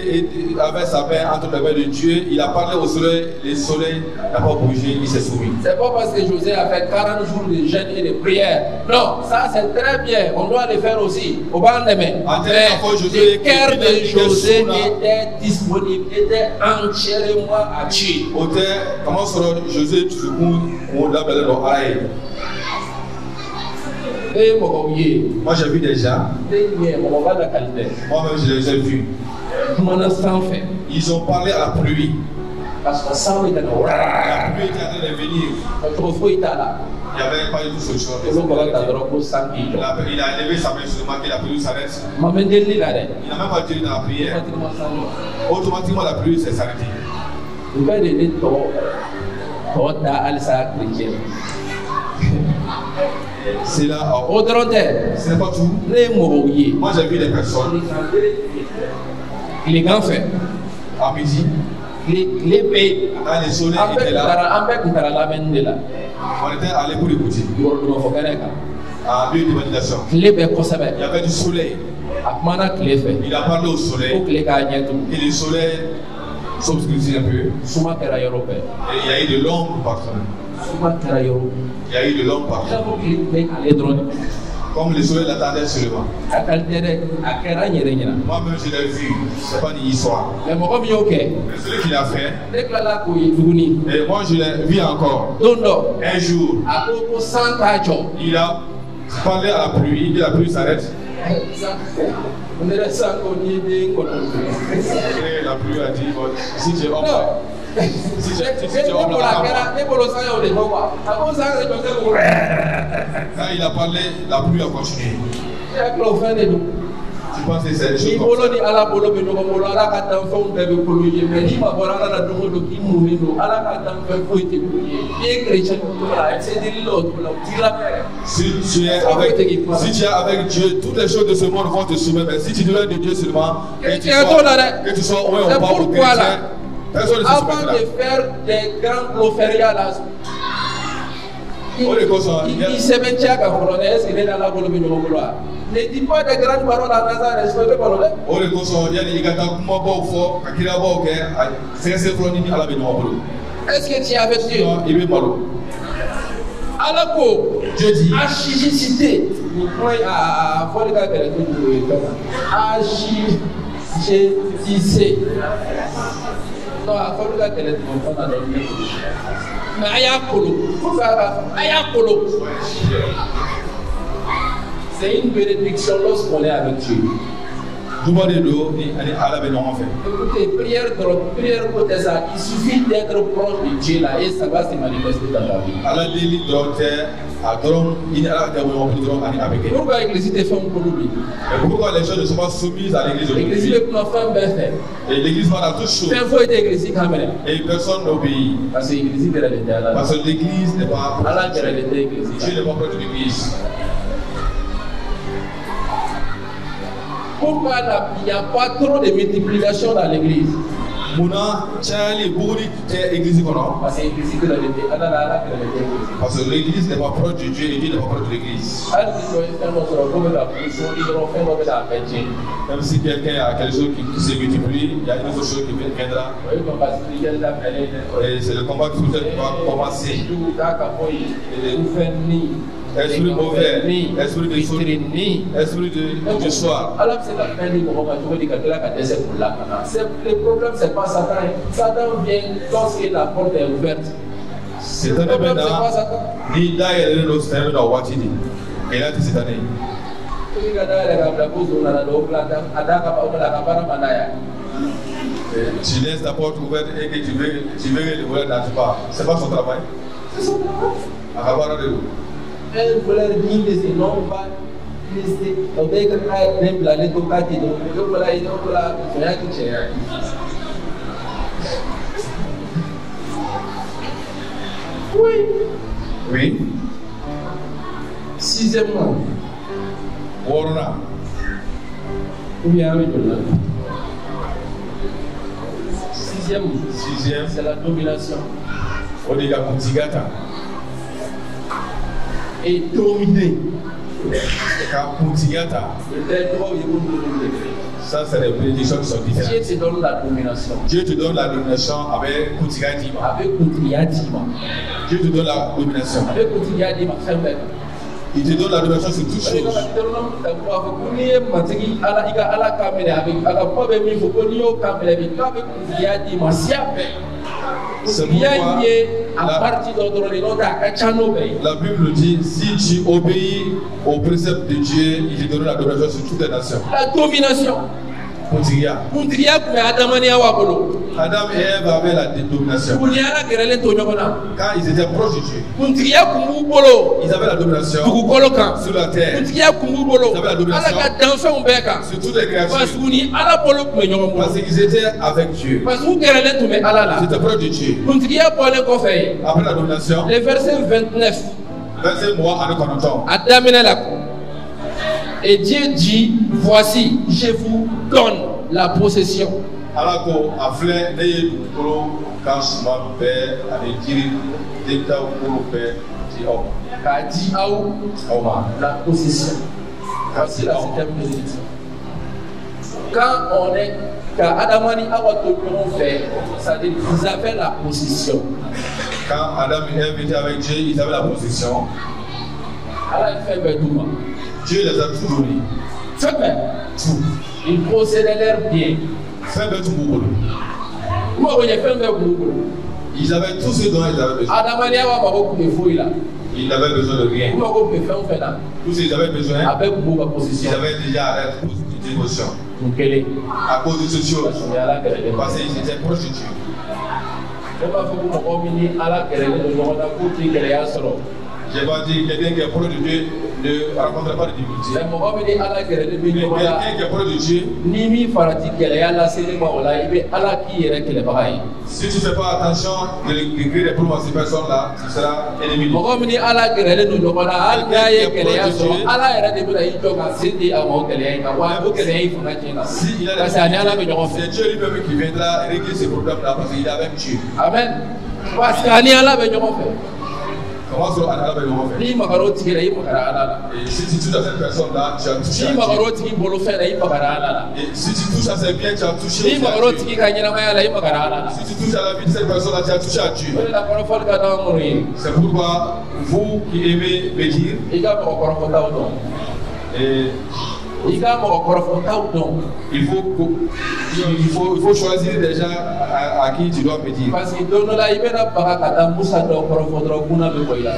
avait sa main entre les mains de Dieu, il a parlé au soleil, le soleil n'a pas bougé, il s'est soumis. C'est pas parce que José a fait 40 jours de jeûne et de prière. Non, ça c'est très bien, on doit le faire aussi. Au bas de main. Le cœur de José était disponible, était entièrement à Dieu. Comment sera José moi j'ai vu des gens. Moi-même je les ai vus. Ils ont parlé à la pluie. La pluie était en train de venir. Il n'y avait pas du tout ce choix. Il a levé sa main sur le que la pluie s'arrête. Il n'a même pas tiré dans la prière. Automatiquement la pluie s'est arrêtée. C'est là. Ce n'est pas tout. Moi j'ai vu des personnes. Les grands faits. À midi. Les pays. Quand le soleil était là. On était allé pour l'écouter. À lieu de méditation. Il y avait du soleil. Il a parlé au soleil. Et le soleil s'obscurcit un peu. Et il y a eu de l'ombre partout. Il y a eu de l'ombre partout. Comme le soleil l'attendait sur le vent. Moi-même je l'ai vu. Ce n'est pas une histoire. Mais celui qui l'a fait. Et moi je l'ai vu encore. Un jour. Il a parlé à la pluie. Et la pluie s'arrête. On est resté encore ni des la pluie a dit, si tu es homme, si tu es homme, quand il a parlé, la pluie a continué. Tu penses que c'est des choses comme ça? Si tu es avec Dieu, toutes les choses de ce monde vont te soumettre. Mais si tu deviens de Dieu seulement, que tu sois où on parle au chrétien, personne ne se avant soumettra. de faire des grands cloférias là, il se met à la est-ce qu'il est dans la boule de l'Ogola? Ne dis pas des grandes paroles à Nazareth, est-ce que tu parles? Est-ce que tu es avec Dieu? Alako, Dieu dit, Achigicité. Achigicité. Non, il faut que tu mais Ayakolo. C'est une bénédiction lorsqu'on est avec Dieu. Écoutez, prière côté ça, il suffit d'être proche de Dieu là et ça va se manifester dans ta vie. Pourquoi l'église te fait un peu l'oubli? Pourquoi les gens ne sont pas soumises à l'église L'église aujourd'hui? est fait bien fait. Et l'église va dans toutes choses. Il faut être église quand même. Et personne n'obéit. Parce que l'église est là. Parce que l'église n'est pas Allah proche est de Dieu. Dieu n'est pas proche de l'église. Pourquoi il n'y a pas trop de multiplication dans l'église? Parce que l'église n'est pas proche de Dieu et Dieu n'est pas proche de l'église. Même si quelqu'un a quelque chose qui se multiplie, il y a une autre chose qui viendra. Et c'est le combat qui va commencer. Esprit mauvais, esprit de soleil, esprit du soir. Alors c'est la fin du moment où tu dis que le problème c'est pas Satan. Satan vient lorsque la porte est ouverte. C'est un événement. Il y a une autre semaine dans Watini. Et là, c'est cette année. Tu laisses ta porte ouverte et que tu veux l'ouvrir dans pas. C'est pas son travail. C'est son travail. Elle voulait dire que c'est non, on va laisser. On va être là, les coca qui donc voilà, il donc là, c'est rien qui tient. Oui. Oui. Sixièmement. Warna. Ou bien oui, sixième, c'est la domination. On est là pour Tigata. Et dominer. Ça, c'est les prédictions qui sont différentes. Dieu te donne la domination. Dieu te donne la domination avec Koutigadima. Avec Koutigadima. Dieu te donne la domination. Avec Koutigadima, il te donne la domination sur toutes choses. C'est pourquoi la Bible dit, si tu obéis aux préceptes de Dieu, il te donne la domination sur toutes les nations. La domination. Adam et Ève avaient la domination. Quand ils étaient proches de Dieu, ils avaient la domination sur la terre. Ils avaient la domination sur toutes les créatures. Parce qu'ils étaient avec Dieu. Ils étaient proches de Dieu. Après la domination, le verset 29. Verset moi à nous connaissons. Et Dieu dit, voici, je vous donne la possession. Alako aflè neye dukolo kan suma bɛɛ ani jiri dentaw kolo bɛɛ di aw ma. K'a di aw ma la possession. Voici la septième bénédiction. Quand on est, quand Adam et Awa ont fait, c'est-à-dire qu'ils avaient la possession. Quand Adam et Ève étaient avec Dieu, ils avaient la possession. Allah fait tout. Dieu les a tout donné. Tout. Ils possédaient leurs biens. Ils avaient tout ce dont ils avaient besoin. Ils n'avaient besoin de rien. Tout ce qu'ils avaient besoin, ils avaient déjà dévotion. Mukele. À cause de cette chose. Yala kerele. Parce qu'ils étaient proches de Dieu. Ne pas faire comme on dit ala kerele de l'on a coupé kerele à solo. J'ai pas dit quelqu'un qui est proche de Dieu ne rencontre pas de difficultés. Mais mon homme dit ala kerele de l'on a. Quelqu'un qui est proche de Dieu. Ni mi farati kerele ala seri ma ola ibe ala qui est kerele bagaille. Si tu ne fais pas attention de créer des problèmes à ces personnes-là, tu seras ennemi. Mon homme dit ala kerele de l'on a ala ye kerele à solo. Ala era de bula ito kan sidi a mo kerele ka wa o kerele il faut na Si il a parce que ala be ɲɔgɔn fɛ. c'est Dieu lui-même qui viendra régler ces problèmes-là parce qu'il est avec Dieu. Amen. Parce que ala be ɲɔgɔn fɛ. Comment ça Allah va nous faire? Ni magaro tigi la i magara ala la. Et si tu touches à cette personne-là, tu as touché à Ni Dieu. magaro tigi bolo fɛ la i magara ala la. Et si tu touches à ses biens, tu as touché Ni aussi à magaro Dieu. tigi ka ɲɛnamaya la i magara ala la. Si tu touches à la vie de cette personne-là, tu as touché à Dieu. O de la kɔrɔfɔli ka d'anw minnu ye. C'est pourquoi vous qui aimez me dire, I ka mɔgɔ kɔrɔfɔtaw dɔn. et I ka mɔgɔ kɔrɔfɔtaw dɔn. il faut choisir déjà à qui tu dois me dire. Parce que don dɔ la i bɛna baga ka taa Musa dɔ kɔrɔfɔ dɔrɔn kunna bɛ bɔ i la.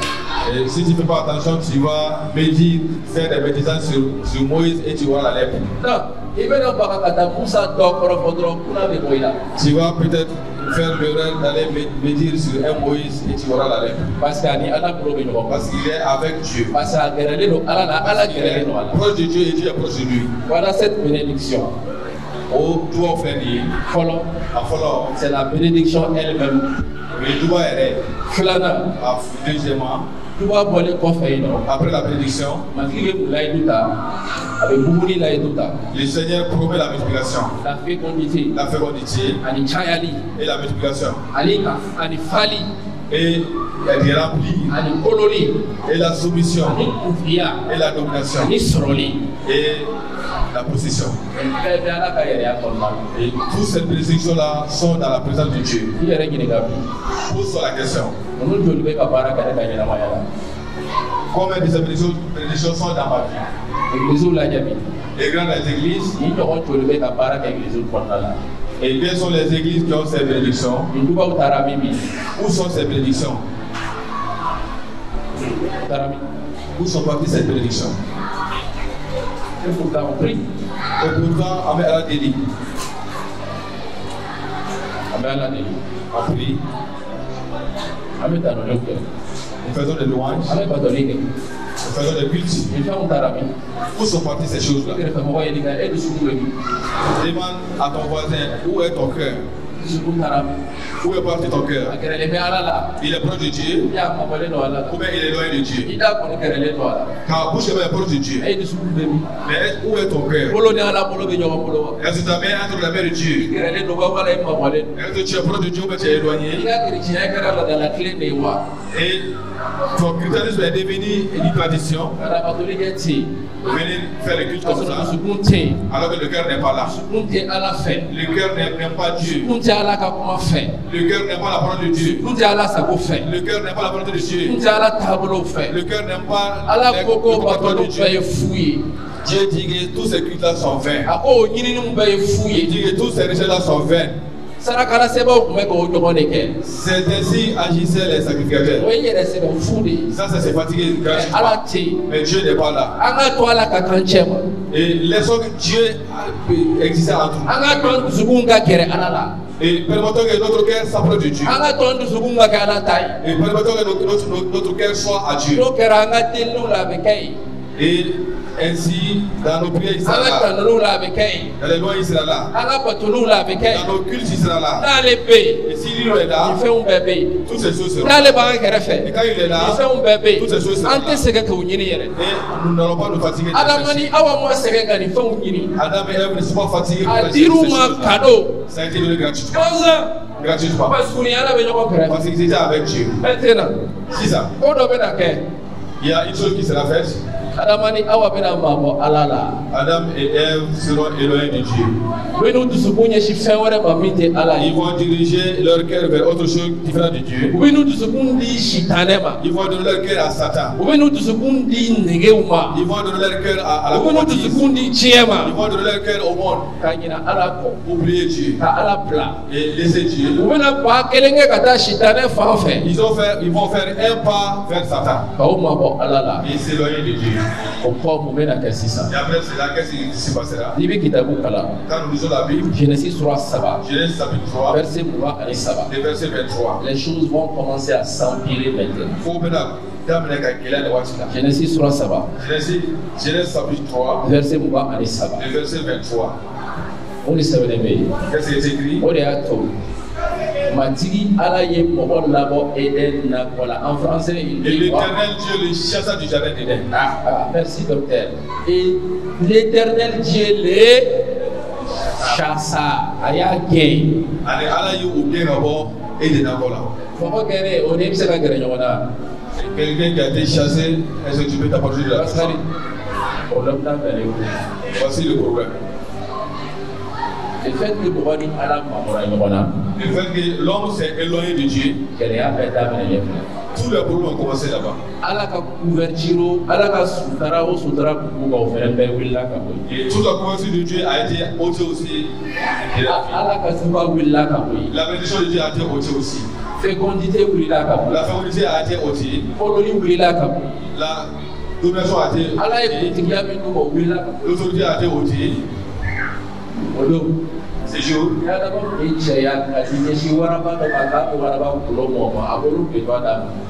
Et si tu ne fais pas attention, tu vas médire, faire des méditations sur Moïse et tu auras la lèpre. Non, i bɛna baga ka taa Musa dɔ kɔrɔfɔ dɔrɔn kunna bɛ bɔ i la. Tu vas peut-être faire l'erreur d'aller médire sur un Moïse et tu auras la lèpre. Parce que ani ala bolo bɛ ɲɔgɔn kan. Parce qu'il est avec Dieu. Parce que a gɛrɛlen don ala la, ala gɛrɛlen don a la. Proche de Dieu et Dieu est proche de lui. Voilà cette bénédiction. O doit faire lier. Fɔlɔ, A fɔlɔ, c'est la bénédiction elle-même. le doigt est Filanan, deuxièmement, tuba bɔlen kɔfɛ yen nɔ. après la bénédiction, Matigi bɛ layidu ta, a bɛ buguni layidu ta. le Seigneur promet la multiplication, La fécondité, la fécondité ani cayali, et la multiplication. ani fali, Et il remplit ani kololi, et la soumission ani kunfiya, et la domination ani sɔrɔli. et la possession. Bɛɛ bɛ ala ka yɛrɛya kɔnɔna la. Et toutes ces bénédictions-là sont dans la présence de Dieu. I yɛrɛ ɲininka bi. Pose-toi la question. Ninnu joli bɛ ka baara kɛ ne ka ɲɛnamaya la? Combien de ces bénédictions sont dans ma vie? Église lajɛ bi. Les grandes églises, Ni ɲɔgɔn joli bɛ ka baara kɛ église kɔnɔna la? et quelles sont les églises qui ont ces bénédictions? Ni dubaw taara min bi. Où sont ces bénédictions? Taara min. Où sont parties ces bénédictions? Et pourtant on prie. Et pourtant, avec Allah dit, An bɛ ala deli. on prie, An bɛ tanɔlenw kɛ. nous faisons des louanges, An bɛ batoli kɛ. nous faisons des cultes. Nin fɛnw taara min. Où sont parties ces choses-là? Kɛrɛfɛmɔgɔ ye nin kɛ e dusukun bɛ min. Demande à ton voisin, où est ton cœur? Dusukun taara min. Où est parti ton A cœur? gɛrɛlen bɛ ala la. Il est proche de Dieu I y'a mabɔlen don ala la. ou bien il est loin de Dieu? I da kɔni gɛrɛlen don a la. Car bouche est proche de Dieu. E dusukun bɛ min. Mais où est ton cœur? Bolo ni ala bolo bɛ ɲɔgɔn bolo wa. Est-ce que ta main entre la main de I Dieu? gɛrɛlen don wa wala i mabɔlen don. Est-ce que tu es proche de Dieu ou bien tu es I éloigné? ka chrétien kɛra ladala tilen de ye wa. Et ton christianisme est devenu une tradition. Ka na batoli kɛ ten. Venir faire le culte Ka comme sɔrɔ ça, dusukun tɛ yen. alors que le cœur n'est pas là. Dusukun tɛ ala fɛ. Le cœur n'aime pas Dieu. Dusukun tɛ ala ka kuma fɛ. Le cœur n'aime pas la parole de Dieu. Dusukun tɛ ala sago fɛ. Le cœur n'aime pas la volonté de Dieu. Dusukun tɛ ala taabolow fɛ. Le cœur n'aime pas Ala le ko ko comportement de batoliw bɛɛ ye Dieu. fu ye. Dieu dit que tous ces cultes-là sont vains. A ko o ɲininiw bɛɛ ye fu Il ye. dit que tous ces richesses-là sont vains. Sarakala sɛbɛnw tun bɛ k'o ɲɔgɔn de kɛ. C'est ainsi agissaient les sacrificateurs. O ye yɛrɛ sɛbɛn fu de ye. Ça, c'est se fatiguer Mais gratuitement. ala tɛ yen. Mais Dieu n'est pas là. An ka to ala ka kan cɛ ma. Et laissons que Dieu existe entre nous. An ka to dusukun ka gɛrɛ ala la. Et permettons que notre cœur s'approche de Dieu. An ka to dusukun ka kɛ ala ta ye. Et permettons que notre cœur soit à Dieu. N'o kɛra an ka deliw la a bɛ kɛ yen. Et ainsi, dans nos prières, il An sera ka là. tanoliw la a bɛ kɛ yen. Dans les lois, il sera là. An ka batoliw la a bɛ kɛ Dans yen. nos cultes, il sera là. N'ale bɛ yen. Et s'il est là, Nin fɛnw bɛɛ bɛ yen. toutes ces choses seront N'ale là. b'an Et kɛrɛfɛ. quand il est là, Nin fɛnw bɛɛ bɛ toutes ces choses yen. seront An tɛ là. sɛgɛn k'o ɲini yɛrɛ. Et nous n'allons pas nous fatiguer de Adama chercher. ni awa ma sɛgɛn ka nin fɛnw ɲini. Adam et Ève ne sont pas fatigués pour A chercher ces dir'u ma choses-là. cadeau. Ça a été donné gratuitement. Gansan. Gratuitement. Parce que ni ala bɛ ɲɔgɔn kɛrɛfɛ. Parce qu'ils étaient avec Dieu. Maintenant, C'est ça. ko dɔ bɛ na kɛ. Il y a une chose qui sera faite. Adama ni awa bɛna mabɔ ala la. Adam et Ève seront éloignés de Dieu. U bɛ n'u dusukun ɲɛsin fɛn wɛrɛ ma min tɛ ala ye. Ils vont diriger leur cœur vers autre chose différente de Dieu. U bɛ n'u dusukun di sitanɛ ma. Ils vont donner leur cœur à Satan. U bɛ n'u dusukun di negew ma. Ils vont donner leur cœur à la U bɛ n'u convoitise. dusukun di diɲɛ Ils ma. vont donner leur cœur au monde. Ka ɲina ala kɔ. Oubliez Dieu. Ka ala bila. Et laissez Dieu. U bɛna ba kelen kɛ ka taa sitanɛ fan fɛ. Ils vont faire un pas vers Satan. K'aw mabɔ ala la. Et s'éloigner de Dieu. Au corps, vous avez ça. Et après cela, qu'est-ce qui se passera? Quand nous lisons la Bible, Genèse 3, Saba. Genèse chapitre 3, verset 3. le verset 23. Les choses vont commencer à s'empirer maintenant. Genèse 3, Saba. Genèse chapitre 3, verset 3. le verset 23. On est savait les qu'est-ce qui est écrit? On est à tout. Matigi alaye moko labo Eden na voilà en français il dit. Et l'Éternel Dieu le chassa du jardin d'Éden. Merci docteur. Et l'Éternel Dieu les chassa aya gay. Allez alaye ou bien d'abord Eden na voilà. Faut pas gagner on est ça gagner on a. Quelqu'un qui a été chassé, est-ce que tu peux t'approcher de la personne? Voici le problème. Le fait que l'homme s'est éloigné de Dieu, tous les problèmes ont commencé là-bas. Et toute la couverture de Dieu a été ôtée aussi. La bénédiction de Dieu a été ôtée aussi. La fécondité a été ôtée. La domination a été ôtée. L'autorité a été ôtée. C'est jour.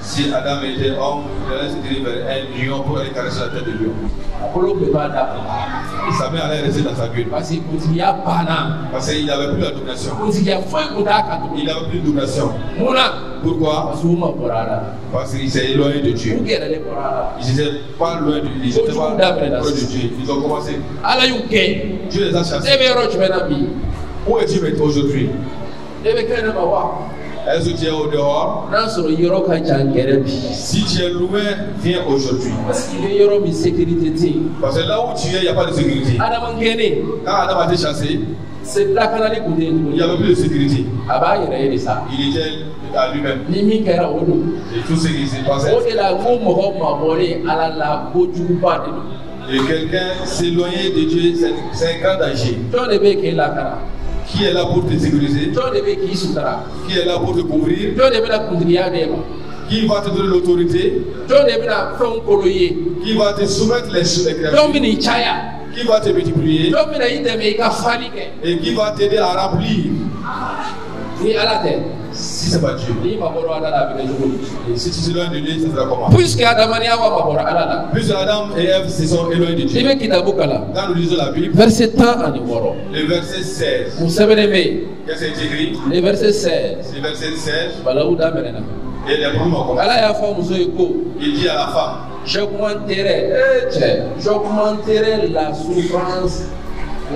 Si Adam était homme, il allait se diriger vers un lion pour aller caresser la tête de lion. Sa mère allait rester dans sa gueule. Parce qu'il n'avait plus la domination. Il n'avait plus de domination. Pourquoi? Parce qu'il s'est éloigné de Dieu. Ils n'étaient pas loin de Dieu. Ils étaient pas proches de Dieu. Ils ont commencé. Dieu les a chassés. Où es-tu maintenant aujourd'hui? Est-ce que tu es au dehors? Si tu es loin, viens aujourd'hui. Parce que là où tu es, il n'y a pas de sécurité. Quand Adam a été chassé, il n'y avait plus de sécurité. Il était à lui-même. Et tout ce qui s'est passé. Et quelqu'un s'éloigner de Dieu, c'est un grand danger. Qui est là pour te sécuriser? Qui est là pour te couvrir? Qui va te donner l'autorité? Qui va te soumettre les créatures? Qui va te multiplier? Et qui va t'aider à remplir? Si c'est pas Dieu. Et si tu t'éloignes de Dieu, ça sera comment? Puisque Adam et Ève se sont éloignés de Dieu. Quand nous lisons la Bible, verset 30 à numéro. Le verset 16. Vous savez les qu'est-ce qui est écrit? Le verset 16. Le verset 16. Et les problèmes ont commencé. Il dit à la femme, j'augmenterai la souffrance. Je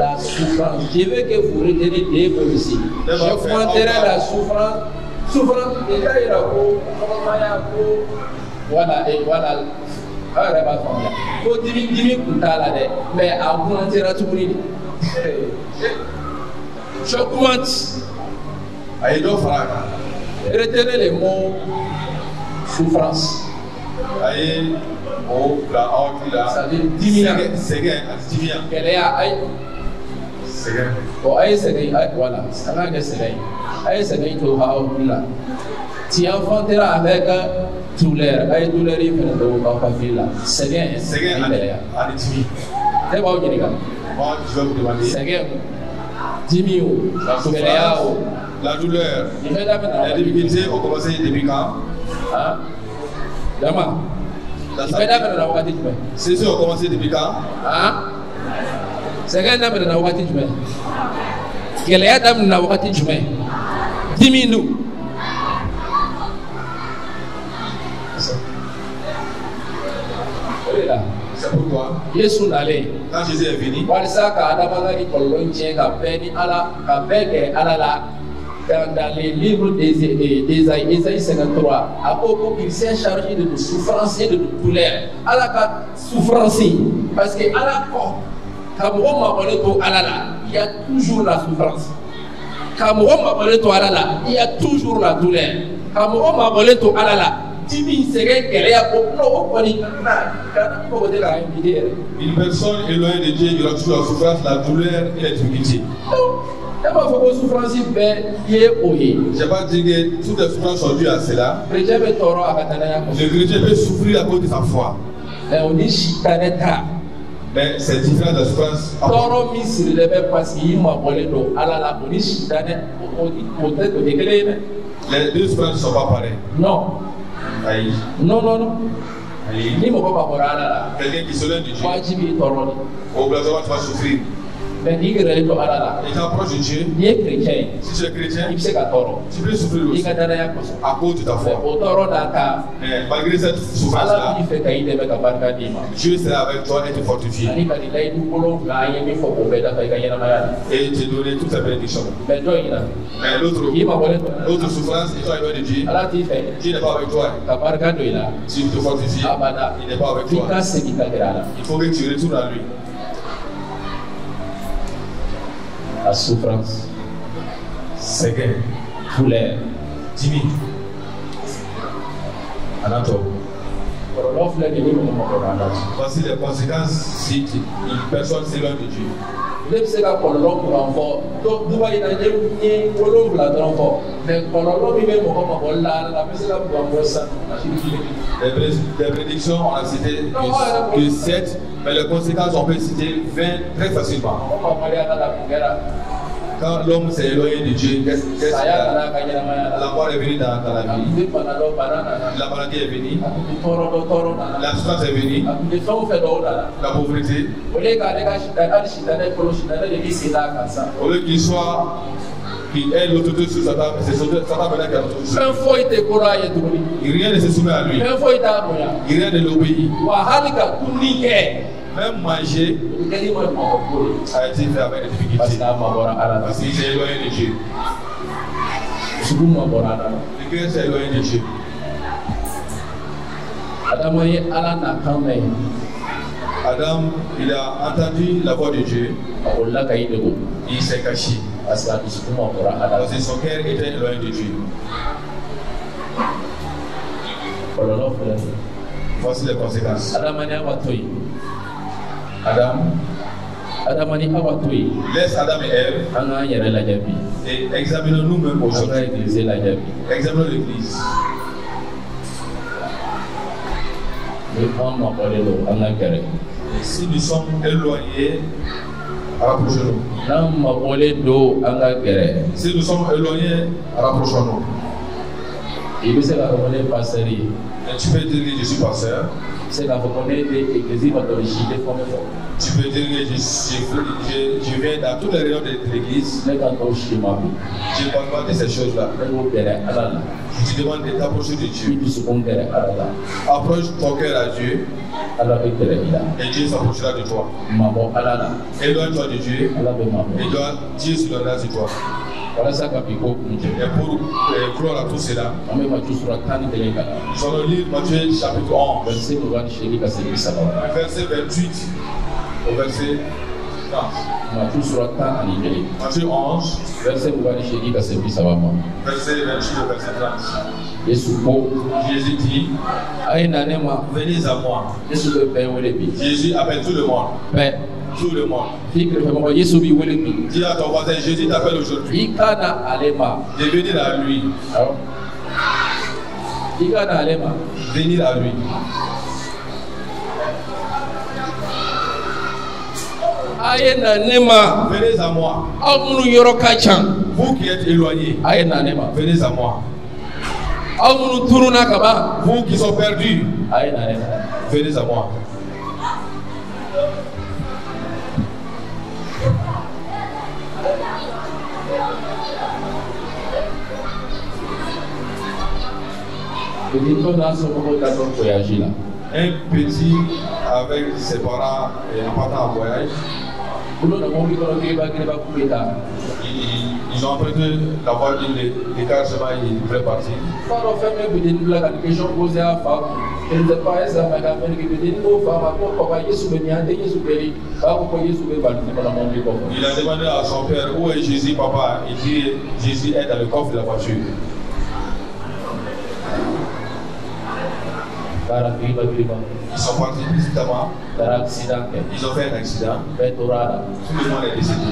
veux que vous reteniez des mots ici. J'augmenterai la souffrance. Voilà, et voilà. Mais augmentera tout le monde. J'augmente. Retenez les mots souffrance. Ça veut dire diminuer. Voilà, tu enfanteras avec douleur. Douleur, il fait là. C'est bien. C'est bien. C'est bon, moi, je vais vous demander. C'est bien. Diminue. La douleur. Les difficultés ont commencé depuis quand? C'est sûr, ont commencé depuis quand? C'est quand même dans wakati jumɛn? Gɛlɛya daminɛna wakati jumɛn? Dimi dun. C'est pourquoi Yesu nalen. Quand Jésus est venu, walisa ka adamada ni kɔlɔlɔ tiɲɛ ka bɛn ni Ala ka bɛn kɛ Ala la. Dans les livres d'Ésaïe 53, à propos qu'il s'est chargé de nos souffrances et de nos douleurs. Allah a souffrance parce que Allah il y a toujours la souffrance. Il y a toujours la douleur. Une personne éloignée de Dieu, il y aura toujours la souffrance, la douleur et la difficulté. Je n'ai pas dit que toutes les souffrances sont dues à cela. Le chrétien peut souffrir à cause de sa foi. Mais c'est différent de la souffrance. Les deux souffrances ne sont pas pareilles. Non. Aïe. Non, non, non. Aïe. Quelqu'un qui se lève de Dieu, obligatoirement tu vas souffrir. Et tu approches de Dieu. Si tu es chrétien, tu peux souffrir aussi à cause de ta foi. Mais malgré cette souffrance-là, Dieu sera avec toi et te fortifie. Et te donner toute sa bénédiction. Mais l'autre souffrance, et toi, il de Dieu. Dieu n'est pas avec toi. Si tu te fortifies, il n'est pas avec toi. Il faut que tu retournes à lui. La souffrance, c'est gain, douleur, timide, anatome. Voici les conséquences si une personne s'éloigne de Dieu. Les prédictions, on a cité que 7, mais les conséquences, on peut citer 20 très facilement. Quand l'homme s'est éloigné de Dieu, qu'est-ce qu'il y a? La mort est venue dans la vie. La maladie est venue. La souffrance est venue. La pauvreté. Au lieu qu'il soit, qu'il ait l'autorité sur Satan, c'est Satan maintenant qui a l'autorité. Rien ne se soumet à lui. Rien ne l'obéit. Même manger a été fait avec des difficultés. Parce qu'il s'est éloigné de Dieu. Le cœur s'est éloigné de Dieu. Adam, il a entendu la voix de Dieu. Il s'est caché. Parce que son cœur était éloigné de Dieu. Voici les conséquences. Laisse Adam et Ève et examinons nous-mêmes aujourd'hui. Examinons l'Église. Si nous sommes éloignés, rapprochons-nous. Si nous sommes éloignés, rapprochons-nous. Et tu peux dire que je suis pasteur. Tu peux dire que je viens dans toutes les réunions de l'église. Je ne parle pas de ces choses-là. Je te demande de t'approcher de Dieu. Approche ton cœur à Dieu. Et Dieu s'approchera de toi. Éloigne-toi de Dieu. Et Dieu s'éloignera de toi. Et pour croire à tout cela, nous allons lire Matthieu chapitre 11, verset 28 au verset 30. Matthieu 11, verset 28 au verset 30. Jésus dit, venez à moi. Jésus appelle tout le monde. Tout le monde. Dis à ton voisin, Jésus t'appelle aujourd'hui. De venir à lui. Venir à lui. Venez à moi. Vous qui êtes éloignés, venez à moi. Vous qui sont perdus, venez à moi. Un petit avec ses parents et en partant en voyage, ils ont emprunté la voiture, les cars seulement ils voulaient partir. Il a demandé à son père, où est Jésus, papa? Il dit, Jésus est dans le coffre de la voiture. Ils sont partis précipitamment. Ils ont fait un accident. Tout le monde est décédé.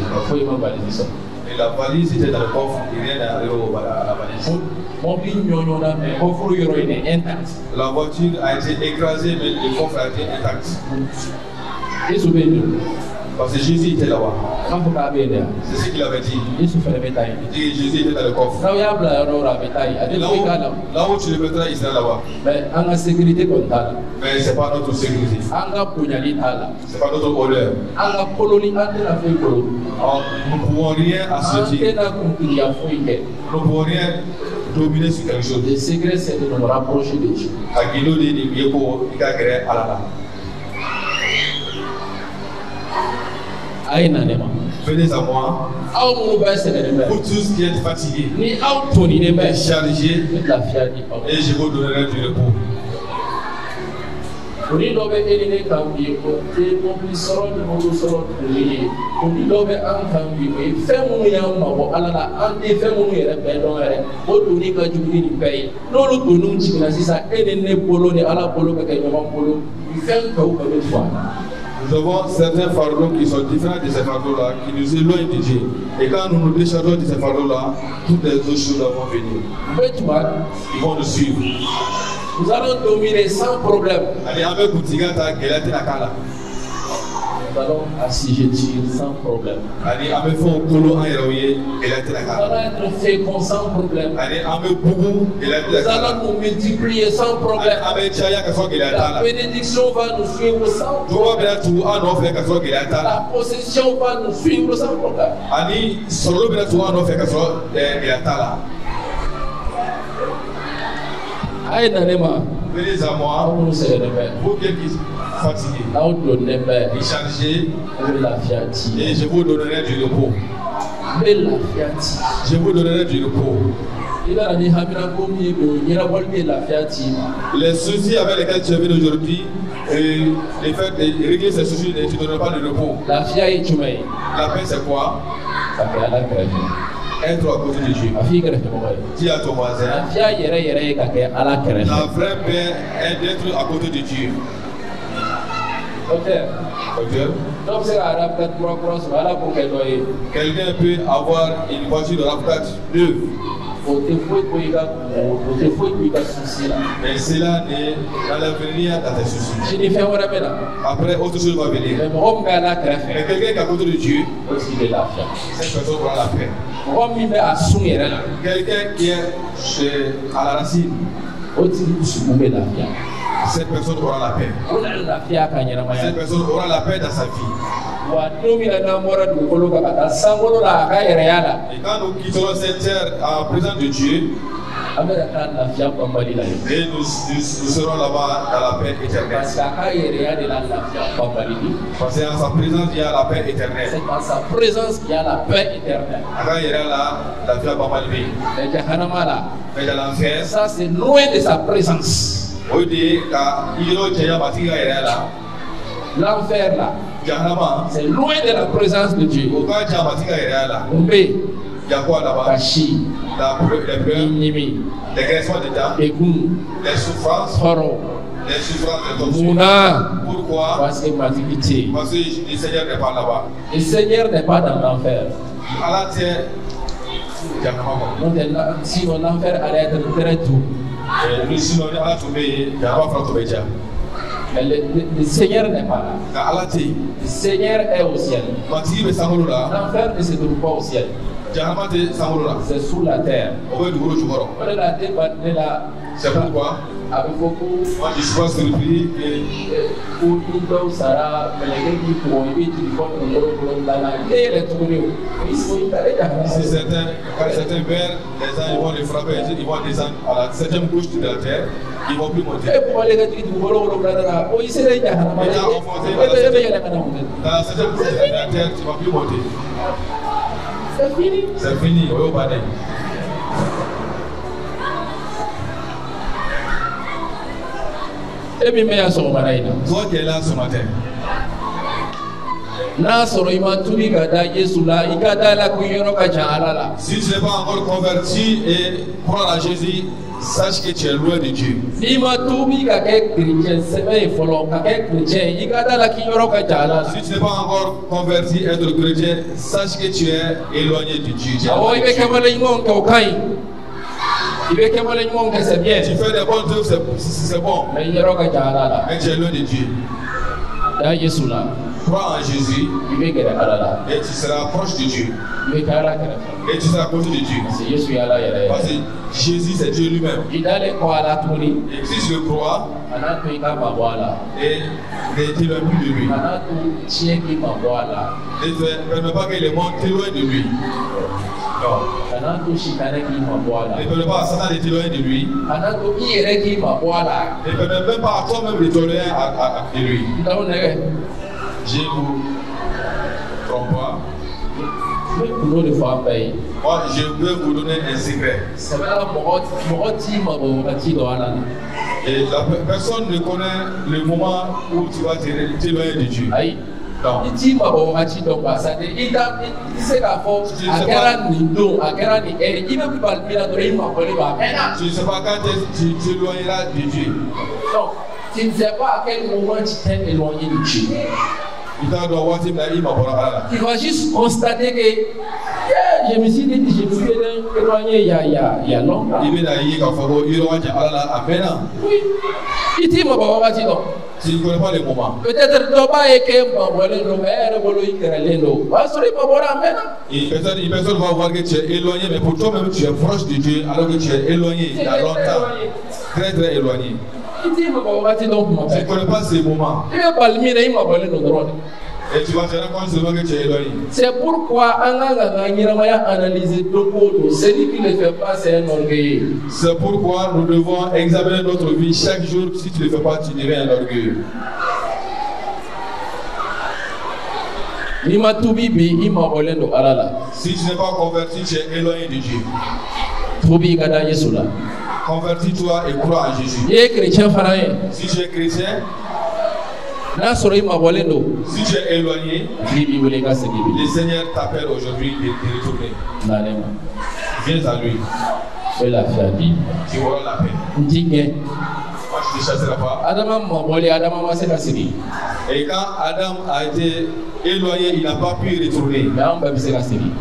Et la valise était dans le coffre, il rien à la valise. La voiture a été écrasée, mais le coffre a été intact. Parce que Jésus était là-bas. C'est ce qu'il avait dit. Il dit que Jésus était dans le coffre. Là où tu le mettras, il sera là-bas. Mais ce n'est pas notre sécurité. Ce n'est pas notre honneur. Nous ne pouvons rien assurer. Nous ne pouvons rien dominer sur quelque chose. Le secret, c'est de nous rapprocher de Dieu. Venez à moi, pour tous qui êtes fatigués et chargés, et je vous donnerai du repos. Nous avons certains fardeaux qui sont différents de ces fardeaux-là, qui nous éloignent de Dieu. Et quand nous nous déchargeons de ces fardeaux-là, toutes les autres choses vont venir. Ils vont nous suivre. Nous allons dominer sans problème. Nous allons assujettir sans problème. Nous allons être féconds sans problème. Nous allons nous multiplier sans problème. La bénédiction va nous suivre sans problème. La possession va nous suivre sans problème. Venez à moi, vous qui êtes fatigués et chargés, et je vous donnerai du repos. Je vous donnerai du repos. Les soucis avec lesquels tu es venu aujourd'hui, le fait de régler ces soucis, tu ne donneras pas de repos. La paix, c'est quoi? Être à côté de Dieu. Dis à ton voisin. La vraie paix est d'être à côté de Dieu. Quelqu'un peut avoir une voiture de RAV4 neuve. Mais cela n'est dans l'avenir dans tes soucis. Après, autre chose va venir. Mais quelqu'un qui est à côté de Dieu, cette personne aura la paix. Quelqu'un qui est à la racine, cette personne aura la paix. Cette personne aura la paix dans sa vie. Et quand nous quitterons cette terre en présence de Dieu, et nous serons là-bas dans la paix éternelle. Parce qu'en sa présence, il y a la paix éternelle. C'est en sa présence qu'il y a la paix éternelle. Mais dans l'enfer, ça c'est loin de sa présence. L'enfer là, c'est loin de la présence de Dieu. Il y a quoi là-bas? Les graissements de dents, les souffrances, les souffrances de ton Dieu. Pourquoi? Parce que le Seigneur n'est pas là-bas. Le Seigneur n'est pas dans l'enfer. Sinon l'enfer allait être très doux. Mais le Seigneur n'est pas là. Le Seigneur est au ciel. L'enfer ne se trouve pas au ciel. C'est sous la terre. C'est pourquoi moi je suis pas surpris que si certains vers, les gens ils vont les frapper, ils vont descendre à la 7e couche de la terre, ils vont plus monter. Dans la 7e couche de la terre, tu ne vas plus monter. C'est fini. C'est fini, oui, au badin. Toi qui es là ce matin, Si tu n'es pas encore converti et crois à Jésus, sache que tu es loin de Dieu. Si tu n'es pas encore converti, être chrétien, sache que tu es éloigné de Dieu. Tu fais des bonnes œuvres, c'est bon. Mais tu es loin de Dieu. Crois en Jésus et tu seras proche de Dieu. Et tu seras proche de Dieu. Parce que Jésus c'est Dieu lui-même. Et si je le crois, et ne t'éloigne plus de lui. Ne permets pas que le monde t'éloigne de lui. Non. Ne permets pas à Satan de t'éloigner de lui. Ne permets même pas à toi-même de t'éloigner de lui. Je vous trompe pas. Moi, je veux vous donner un secret. Et la personne ne connaît le moment où tu vas t'éloigner de Dieu. Non. Tu ne sais pas quand tu t'éloigneras de Dieu. Non. Tu ne sais pas à quel moment tu t'es éloigné de Dieu. Tu vas juste constater que je me suis dit que je me suis éloigné il y a longtemps. Oui. Tu ne connais pas les moments. Peut-être une personne va voir que tu es éloigné, mais pour toi-même tu es proche de Dieu alors que tu es éloigné il y a longtemps. Très très éloigné. Tu ne connais pas ces moments. Et tu vas te rendre compte seulement que tu es éloigné. C'est pourquoi celui qui ne le fait pas, c'est un orgueilleux. C'est pourquoi nous devons examiner notre vie chaque jour. Si tu ne le fais pas, tu deviens un orgueilleux. Si tu n'es pas converti, tu es éloigné de Dieu. Convertis-toi et crois en Jésus. Si tu es chrétien, si tu es éloigné, le Seigneur t'appelle aujourd'hui de retourner. Viens à lui. Tu auras la paix. Moi je ne te chasserai pas. Et quand Adam a été éloigné, il n'a pas pu retourner.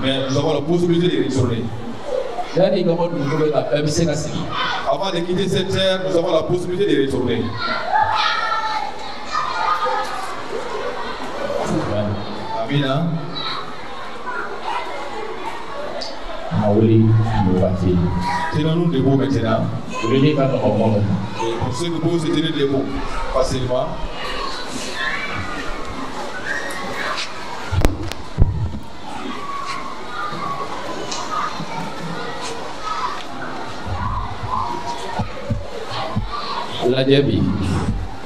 Mais nous avons la possibilité de retourner. Avant de quitter cette terre, nous avons la possibilité de retourner. Amina. Tenons-nous debout maintenant. Et pour ceux qui peuvent se tenir debout facilement.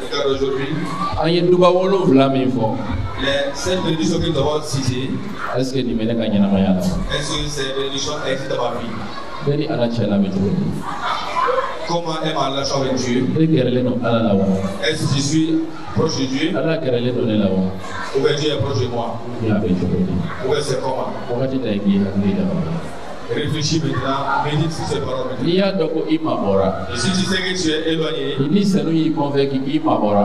Regarde aujourd'hui. Les 7 bénédictions que nous avons citées. Est-ce que ces bénédictions existent dans ma vie? Comment est ma relation avec Dieu? Est-ce que je suis proche de Dieu? Ou bien Dieu est proche de moi? Ou bien c'est comment? Réfléchis maintenant, médite sur ces paroles maintenant. Et si tu sais que tu es éloigné,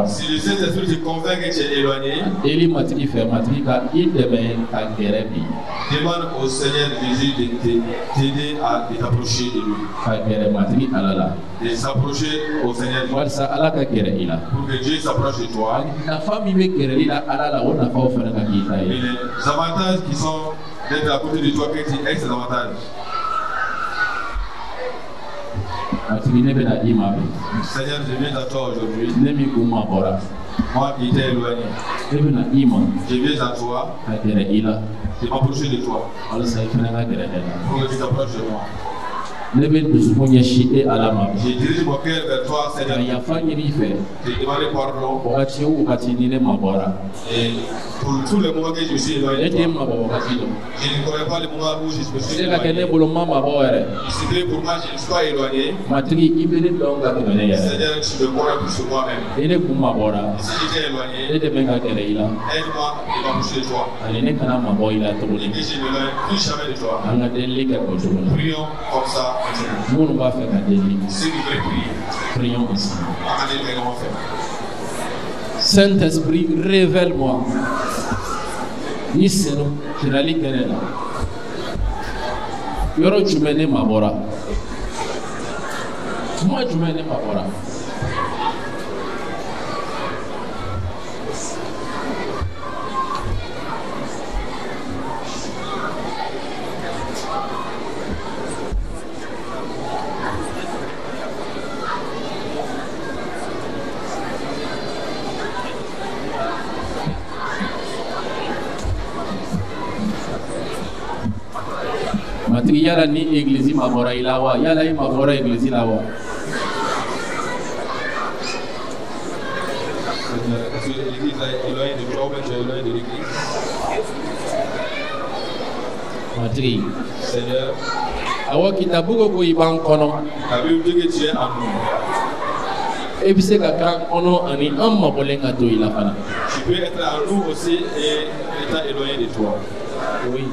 si le Saint-Esprit te convainc que tu es éloigné, demande au Seigneur Jésus de t'aider à t'approcher de lui. De s'approcher au Seigneur pour que Dieu s'approche de toi. Et les avantages qui sont d'être à côté de toi, que tu aies ces avantages. Seigneur, je viens à toi aujourd'hui. Moi qui t'ai éloigné, je viens à toi. Je m'approche de toi pour que tu t'approches de moi. ne bɛ dusukun ɲɛsin e Ala ma. Je dirige mon cœur vers toi, Seigneur. Ka yafa ɲini i fɛ. Je demande pardon. Wagati o wagati ni ne mabɔra. Et pour tous les moments que je suis éloigné Ne de t'ai toi. mabɔ wagati dɔ. Je ne connais pas les moments où je me suis Se ka kɛ ne éloigné. bolo n ma mabɔ yɛrɛ. Il se fait pour moi, je ne suis pas éloigné. Matigi i bɛ ne dɔn ka tɛmɛ ne yɛrɛ. Seigneur, tu me connais plus que moi-même. Ni ne kun mabɔra. Si j'étais Ne éloigné, de bɛ ka gɛrɛ i la. aide-moi et m'approcher de toi. Ani ne kana mabɔ i la Et tuguni. que je ne m'éloigne plus jamais de toi. An ka delili kɛ o cogo la. Prions comme ça maintenant. Minnu b'a fɛ ka deli. Ceux qui veulent prier, Prions ensemble. attendez comment faire. Saint-Esprit, révèle-moi. Ni seno kirali kɛnɛ la. Yɔrɔ jumɛn ne mabɔra? Tuma jumɛn ne mabɔra? Matigi yala ni église mabɔra i la wa? Yala i mabɔra église la wa? Est-ce que l'église est éloignée de toi ou bien tu es éloigné de l'église? Matigi, Seigneur, awɔ kitabu ko ko i b'an kɔnɔ. la Bible dit que tu es en nous. E bɛ se ka k'an kɔnɔ ani an mabɔlen ka to i la fana. Tu peux être en nous aussi et étant éloigné de toi. Oui.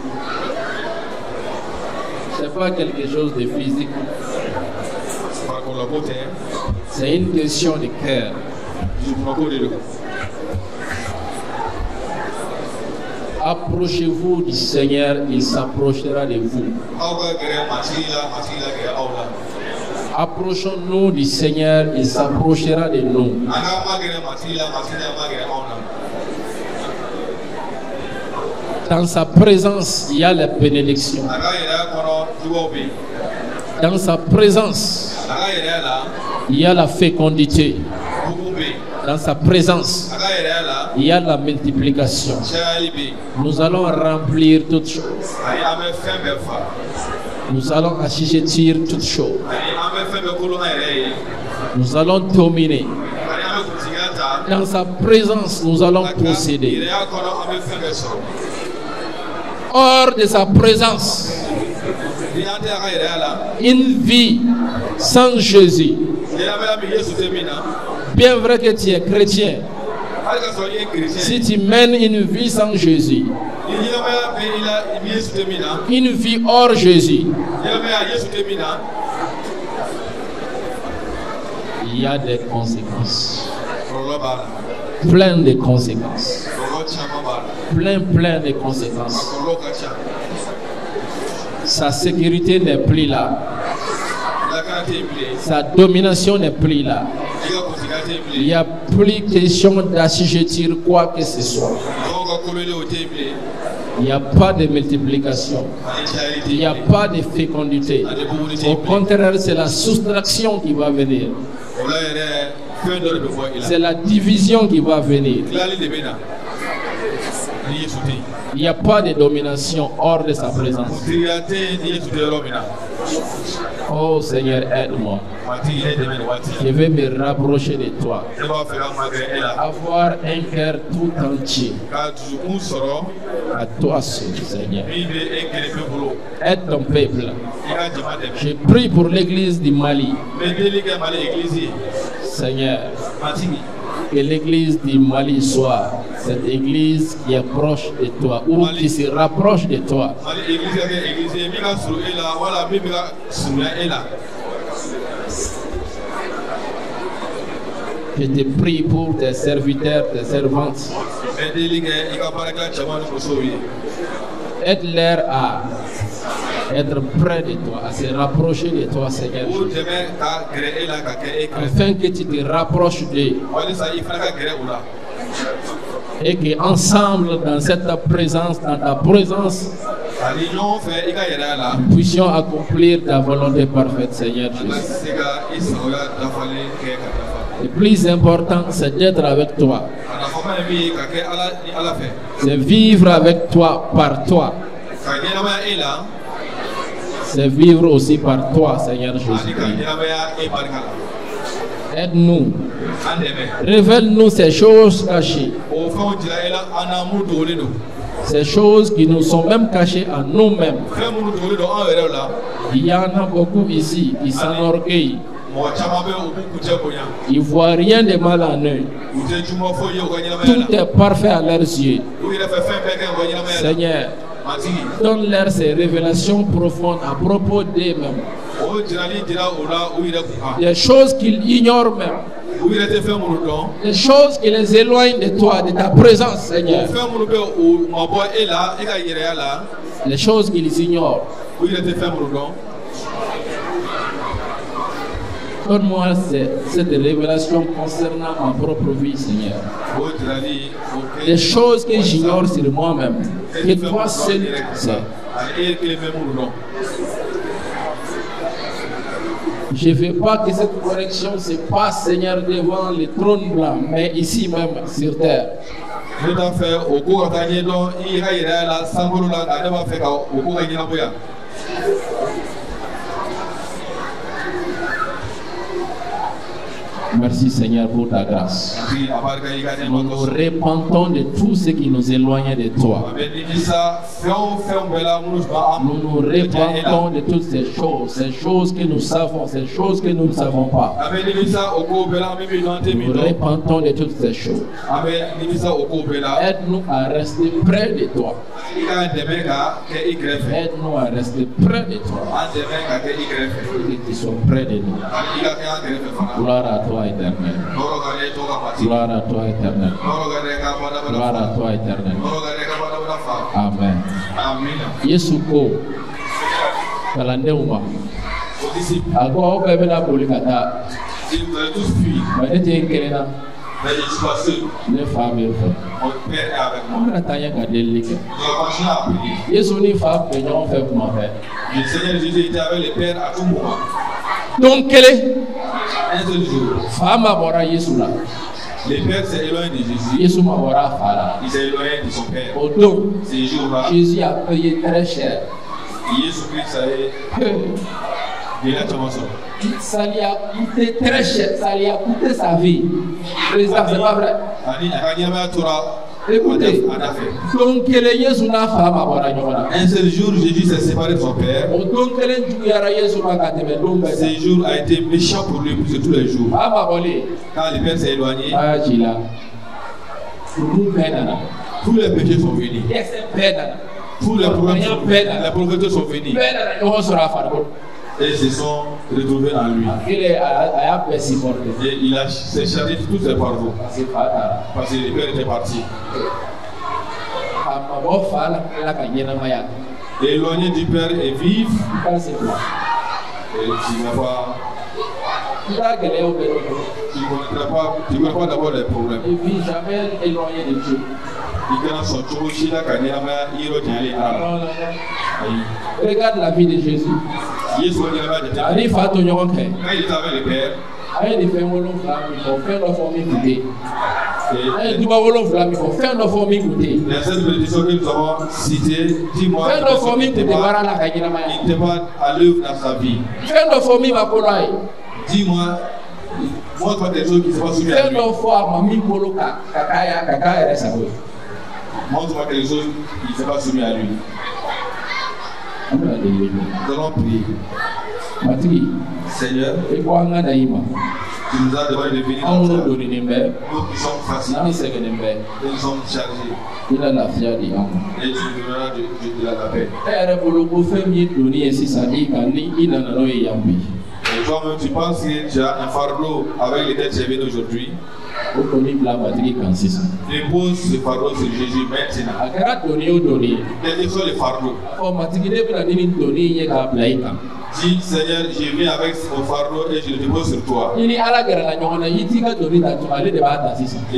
C'est pas quelque chose de physique. Par contre, la beauté, C'est une question de cœur. je prends compte de nous. Approchez-vous du Seigneur, il s'approchera de vous. Approchons-nous du Seigneur, il s'approchera de nous. Dans sa présence, il y a la bénédiction. Dans sa présence, il y a la fécondité. Dans sa présence, il y a la multiplication. Nous allons remplir toutes choses. Nous allons assujettir toutes choses. Nous allons dominer. Dans sa présence, nous allons posséder. Hors de sa présence, une vie sans Jésus. Bien vrai que tu es chrétien, si tu mènes une vie sans Jésus, une vie hors Jésus, il y a des conséquences. Plein de conséquences. Plein de conséquences. Sa sécurité n'est plus là. Sa domination n'est plus là. Il n'y a plus question d'assujettir quoi que ce soit. Il n'y a pas de multiplication. Il n'y a pas de fécondité. Au contraire, c'est la soustraction qui va venir. C'est la division qui va venir. Il n'y a pas de domination hors de sa présence. Oh Seigneur, aide-moi. Je vais me rapprocher de toi. Avoir un cœur tout entier à toi seul, Seigneur. Aide ton peuple. Je prie pour l'église du Mali. Seigneur, que l'église du Mali soit cette église qui est proche de toi ou qui se rapproche de toi. Je te prie pour tes serviteurs, tes servantes. Aide-leur à être près de toi, à se rapprocher de toi, Seigneur. Afin que tu te rapproches d'eux. Et qu'ensemble, dans cette présence, dans ta présence, nous puissions accomplir ta volonté parfaite, Seigneur Jésus. Le plus important, c'est d'être avec toi. C'est vivre avec toi, par toi. c'est vivre aussi par toi, Seigneur Jésus-Christ. Aide-nous. Révèle-nous ces choses cachées. Ces choses qui nous sont même cachées à nous-mêmes. Il y en a beaucoup ici qui s'enorgueillent. Ils ne voient rien de mal en eux. Tout est parfait à leurs yeux. Seigneur, donne-leur ces révélations profondes à propos d'eux-mêmes. Des choses qu'ils ignorent même. Des choses qui les éloignent de toi, de ta présence, Seigneur. Les choses qu'ils ignorent. Donne-moi cette révélation concernant ma propre vie, Seigneur. Des choses que j'ignore sur moi-même, que toi seul sais. Je ne veux pas que cette correction se passe, Seigneur, devant le trône blanc, mais ici même, sur terre. Merci Seigneur pour ta grâce. Nous nous repentons de tout ce qui nous éloigne de toi. Nous nous repentons de toutes ces choses que nous savons, ces choses que nous ne savons pas. Nous nous repentons de toutes ces choses. Aide-nous à rester près de toi. Aide-nous à rester près de toi. Que tu sois près de nous. Gloire à toi éternel. Gloire à toi éternel. Gloire à toi éternel. Amen. Yesuko Kalandeuma Ako Bebela Polikata Madete Kerena les femmes et mon père est avec moi. Le Seigneur Jésus était avec le Père à tout moment. Donc, quel est un seul jour? Le Père s'est éloigné de Jésus. Il s'est éloigné de son Père. Ces jours-là, Jésus a payé très cher. Jésus-Christ a ça lui a coûté très cher, ça lui a coûté sa vie. Président, c'est pas vrai? Écoutez, donc un seul jour, Jésus s'est séparé de son Père. Ce jour a été méchant pour lui plus que tous les jours. Quand le Père s'est éloigné, tous les péchés sont venus. Tous les problèmes sont venus. Les pauvretés sont venus. Et se sont retrouvés en lui. Et il s'est chargé de tous ses fardeaux. Parce que le Père était parti. Éloigné du Père et vivre. Et tu n'as pas. Tu ne connais pas d'abord les problèmes. Il ne vit jamais éloigné de Dieu. Regarde la vie de Jésus. Quand il était avec le Père, les 7 bénédictions que nous avons citées, dis-moi, il n'était pas à l'œuvre dans sa vie. Dis-moi, montre-moi des choses qui ne sont pas soumises à lui. Montre-moi quelque chose qui ne s'est pas soumis à lui. Nous allons prier. Seigneur, tu nous as demandé de venir dans toi. Nous qui sommes fatigués, nous sommes chargés. Et tu nous donneras de la paix. Et toi-même, tu penses que tu as un fardeau avec les têtes élevées d'aujourd'hui? Dépose ce fardeau sur Jésus maintenant. Quels sont les fardeaux? Dis, Seigneur, je viens avec mon fardeau et je le dépose sur toi. Et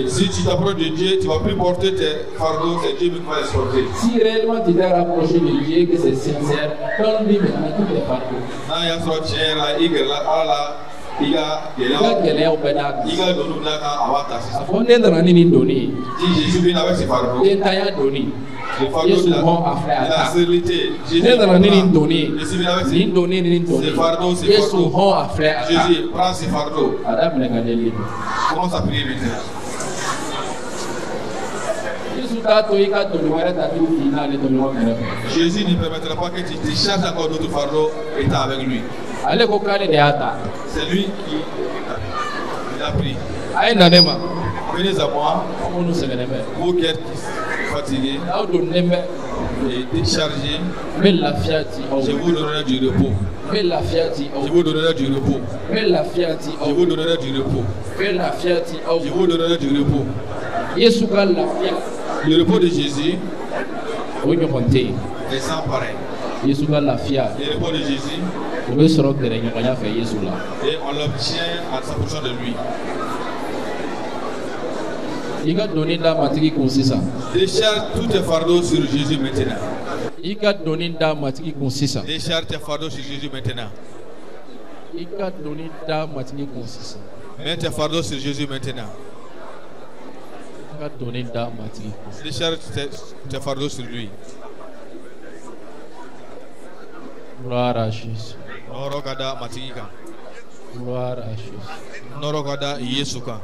si tu t'approches de Dieu, tu ne vas plus porter tes fardeaux, c'est Dieu qui va les porter. Si réellement tu t'es rapproché de Dieu, que c'est sincère, donne-lui maintenant tous les fardeaux. Si Jésus vient avec ses fardeaux, Le fardeau de la stérilité. Jésus prend ses fardeaux. Jésus prend ses fardeaux. Commence à prier maintenant. Jésus ne permettra pas que tu décharges encore d'autres fardeaux étant avec lui. C'est lui qui a pris. Venez à moi, vous qui êtes fatigués et déchargés, je vous donnerai du repos. Je vous donnerai du repos. Je vous donnerai du repos. Je vous donnerai du repos. Le repos de Jésus est sans pareil. Le repos de Jésus, et on l'obtient en s'approchant de lui. Décharge tous tes fardeaux sur Jésus maintenant. Décharge tes fardeaux sur Jésus maintenant. Mets tes fardeaux sur Jésus maintenant. Décharge tes fardeaux sur lui. Gloire à Jésus. Norokada matigika. Gloire à Jésus. Norokada Yesuka.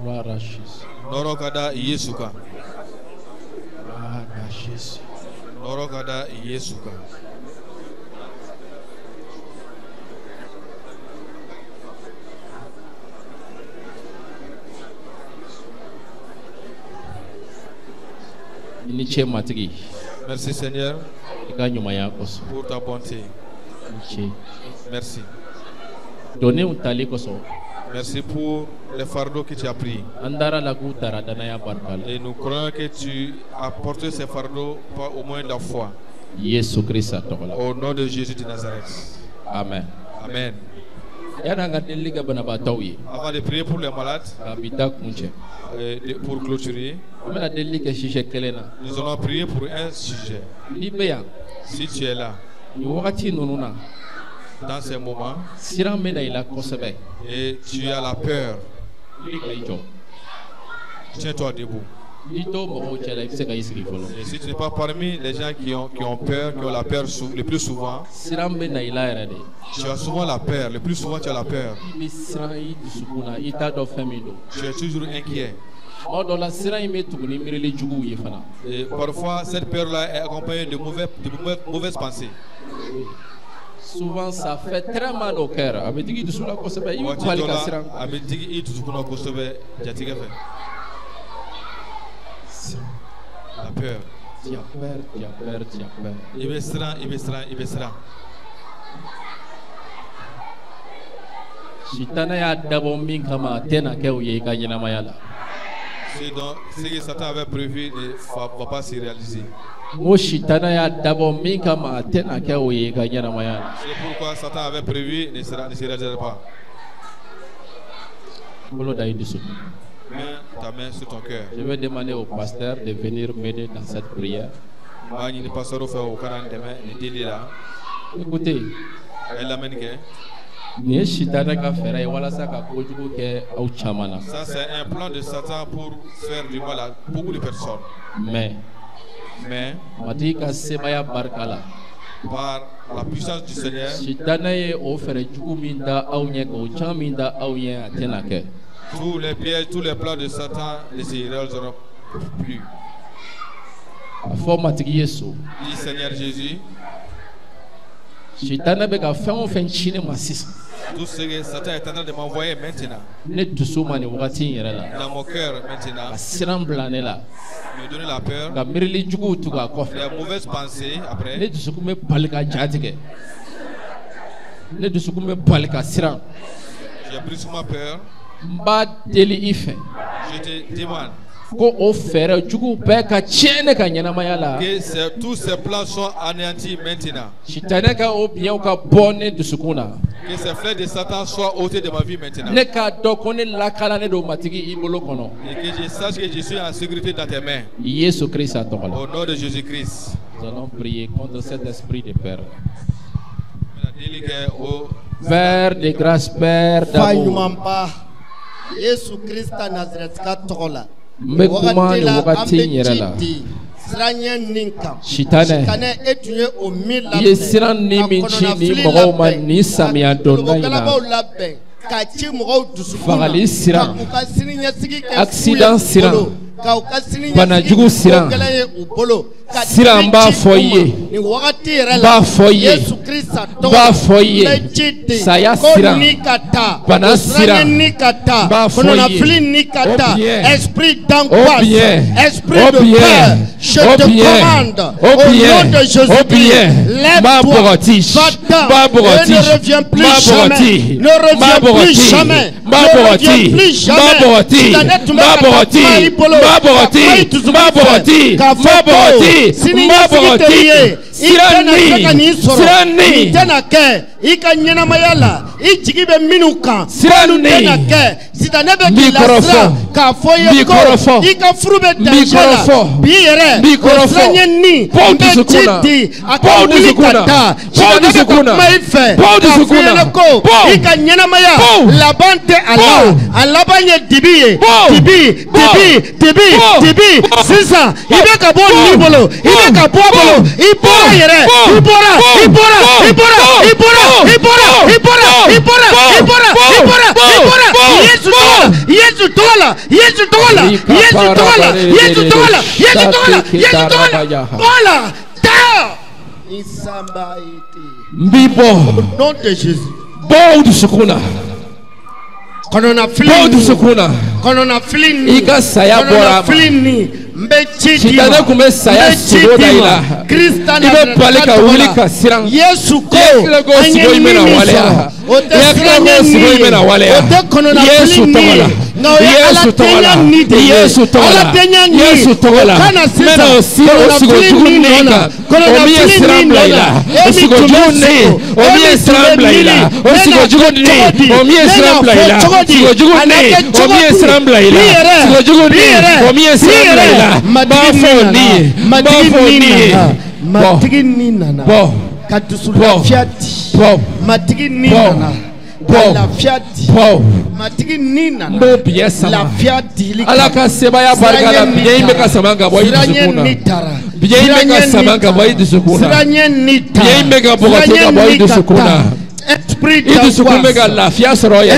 Gloire à Jésus. Norokada Yesuka. Gloire à Jésus. Norokada Yesuka. Merci Seigneur pour ta bonté. Merci. Merci pour les fardeaux que tu as pris. Et nous croyons que tu as porté ces fardeaux au moins la foi. Au nom de Jésus de Nazareth. Amen. Amen. Avant de prier pour les malades, pour clôturer, nous allons prier pour un sujet. Si tu es là, dans ces moments, et tu as la peur, tiens-toi debout. Et si tu n'es pas parmi les gens qui ont peur, qui ont la peur le plus souvent, tu as souvent la peur, le plus souvent tu as la peur. Tu es toujours inquiet. Et parfois cette peur-là est accompagnée de mauvaises pensées. Souvent ça fait très mal au cœur. La peur. Tu as peur. Il me sera. Donc, ce que Satan avait prévu ne va pas se réaliser. C'est pourquoi Satan avait prévu ne se réalisera pas. Mets ta main sur ton cœur. Je vais demander au pasteur de venir m'aider dans cette prière. Écoutez, ça c'est un plan de Satan pour faire du mal à beaucoup de personnes. Mais par la puissance du Seigneur, tous les pièges, tous les plans de Satan ne se réaliseront plus. Dis Seigneur Jésus, tout ce que Satan est en train de m'envoyer maintenant, dans mon cœur maintenant, me donner la peur, les mauvaises pensées après, j'ai pris sur ma peur. Je te demande que tous ces plans soient anéantis maintenant. Que ces flèches de Satan soient ôtées de ma vie maintenant. Et que je sache que je suis en sécurité dans tes mains. Au nom de Jésus-Christ. Nous allons prier contre cet esprit de peur. Père de grâce, Père d'amour. Shitane ye siran ni min ci ni mɔgɔw ma ni samiya donda in na fagali siran accident siran banajugu siran siran b'a fɔ i ye b'a fɔ i ye b'a fɔ i ye saya siran bana siran b'a fɔ i ye esprit d'angoisse esprit de peur je te commande au nom de Jésus lève-toi va-t'en et ne reviens plus jamais ne reviens plus jamais ne reviens plus jamais Shitane kume saya sugo daila ibe palika wuli ka siran Yesu ko sigo imena waleya sigo imena waleya Yesu togola Yesu togola Yesu togola Yesu togola mena sigo juguneka omiye siran blaila sigo jugunne omiye siran blaila sigo jugunne omiye siran blaila sigo jugunne omiye siran blaila sigo jugunne omiye siran blaila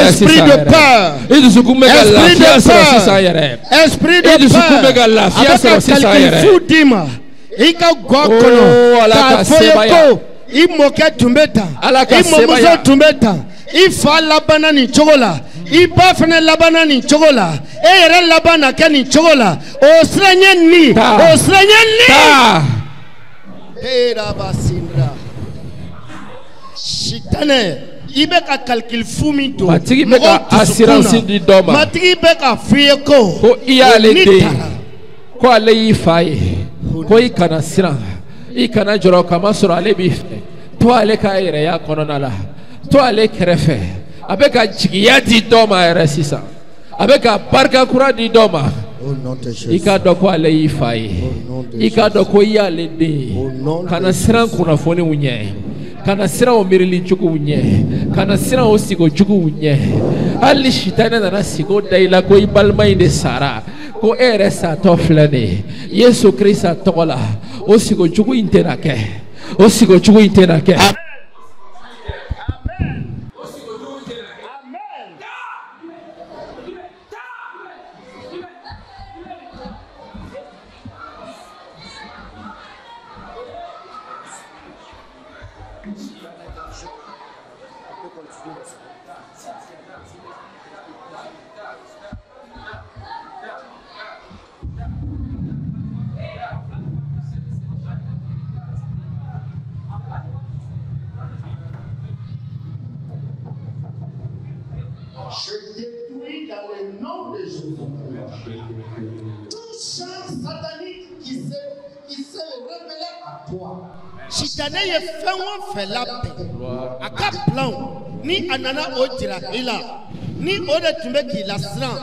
esprit de peur, esprit de Shitane ibeka calcul fumido matigi beka assurance di doma matigi beka fieko ko iyale de ko ale yifaye ko ikana siran ikana joro kama sura ale bi to ale ka ire ya konona la to ale krefe abeka jigiya di doma ere sisa abeka barka kura di doma ika doko ale yifaye ika doko iyale de kana siran kuna foni unye kana sira o mirili jugu unye kana sira o sigo jugu unye ali shitana na sigo daila ko ibalma inde sara ko ere sa toflane Yesu Krista togola o sigo jugu intenake o sigo jugu intenake Je détruis dans le nom de Jésus tout chant satanique qui s'est révélé à toi. Shitane ye fenwo felape aka plan ni anana ojira ila ni ode tumbe ki lasran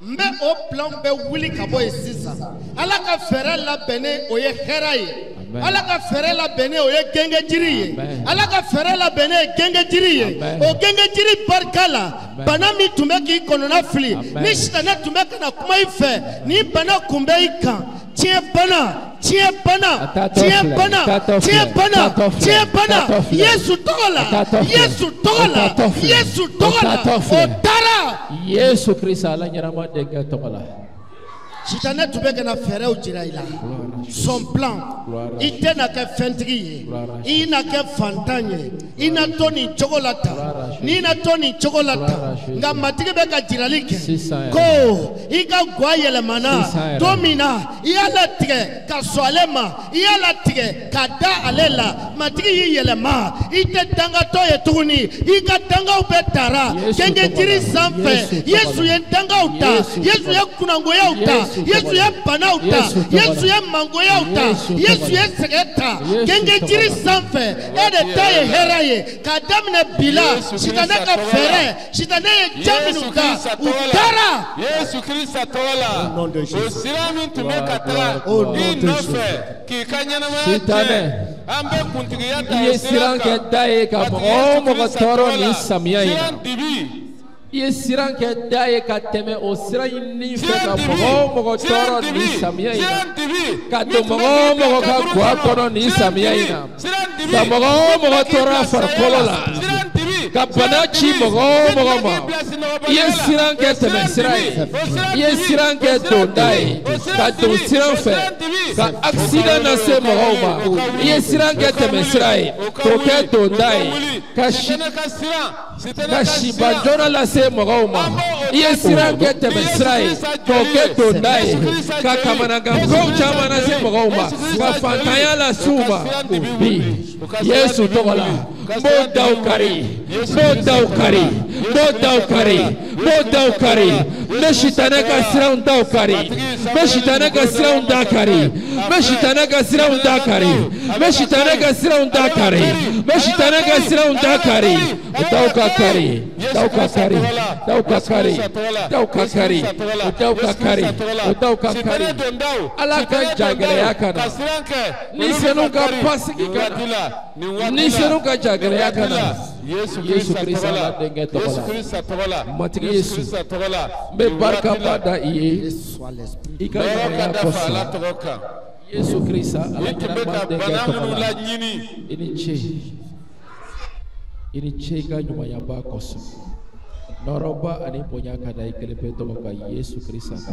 mbe o plan be wuli kabo esisa ala ka fere la bene oye heraye ala ka fɛrɛ la bɛnnen o ye gɛngɛ jiri ye ala ka fɛrɛ la bɛnnen ye gɛngɛ jiri ye o gɛngɛ jiri barika la bana min tun bɛ k'i kɔnɔna fili ni sitanɛ tun bɛ ka na kuma i fɛ ni bana kun bɛ i kan tiɲɛ bana Yesu tɔgɔ la o taara Yesu Kristo ala ɲɛnama denkɛ tɔgɔ la. Sitanɛ tun bɛ ka na fɛɛrɛw jira i la son plan i tɛna kɛ fɛntigi ye i na kɛ fantan ye i na to nin cogo la tan n'i na to nin cogo la tan nka matigi bɛ ka jirali kɛ ko i ka guwa yɛlɛmana don min na i y'a latigɛ ka sɔn ale ma i y'a latigɛ ka da ale la matigi y'i yɛlɛma i tɛ dangatɔ ye tuguni i ka dangaw bɛɛ tara gɛngɛ jiri sanfɛ Yesu ye dangaw ta Yesu ye kunangoyaw ta Yesu ye banaw ta Yesu ye mangoyaw ta Yesu ye sɛgɛn ta gɛngɛ jiri sanfɛ e de ta ye hɛrɛ ye k'a daminɛ bi la sitanɛ ka fɛɛrɛ sitanɛ ye ja minnu ta u taara Yesu Kristo tɔgɔ la o sira min tun bɛ ka taga i nɔfɛ k'i ka ɲɛnamaya tiɲɛ an bɛ kuntigiya ta o sira kan da ye ka mɔgɔ o mɔgɔ tɔɔrɔ ni samiya in na I ye siran kɛ da ye ka tɛmɛ o sira ɲinini fɛ ka mɔgɔ o mɔgɔ tɔɔrɔ ni samiya in na ka don mɔgɔ o mɔgɔ ka guwa kɔnɔ ni samiya in na ka mɔgɔ o mɔgɔ tɔɔrɔ a farikolo la ka bana ci mɔgɔ o mɔgɔ ma I ye siran kɛ tɛmɛ sira ye I ye siran kɛ don da ye ka don siran fɛ ka accident lase mɔgɔw ma I ye siran kɛ tɛmɛ sira ye k'o kɛ don da ye ka siba joona lase mɔgɔw ma I ye siran kɛ tɛmɛ sira ye k'o kɛ don da ye ka kamanagankow caman lase mɔgɔw ma ka fantanya lase u ma o bi Yesu tɔgɔ la n b'o daw kari n b'o daw kari n b'o daw kari n b'o daw kari n bɛ sitanɛ ka siranw daw kari n bɛ sitanɛ ka siranw da kari n bɛ sitanɛ ka siranw da kari n bɛ sitanɛ ka siranw da kari n bɛ sitanɛ ka siranw da kari o daw ka kari daw ka kari daw ka kari daw ka kari o daw ka kari o daw ka kari Ala ka jagɛlɛya ka na ni senu ka basigi ka na ni senu ka jagɛlɛya ka na Yesu Kristo ala denkɛ tɔgɔ la matigi Yesu n bɛ barikaba da I ye I ka ɲumanya kosɔn Yesu Kristo ala ɲɛnama denkɛ tɔgɔ la I ni ce I ka ɲumanyaba kosɔn nɔrɔba ani bonya ka da I kelen pe tɔgɔ kan Yesu Kristo an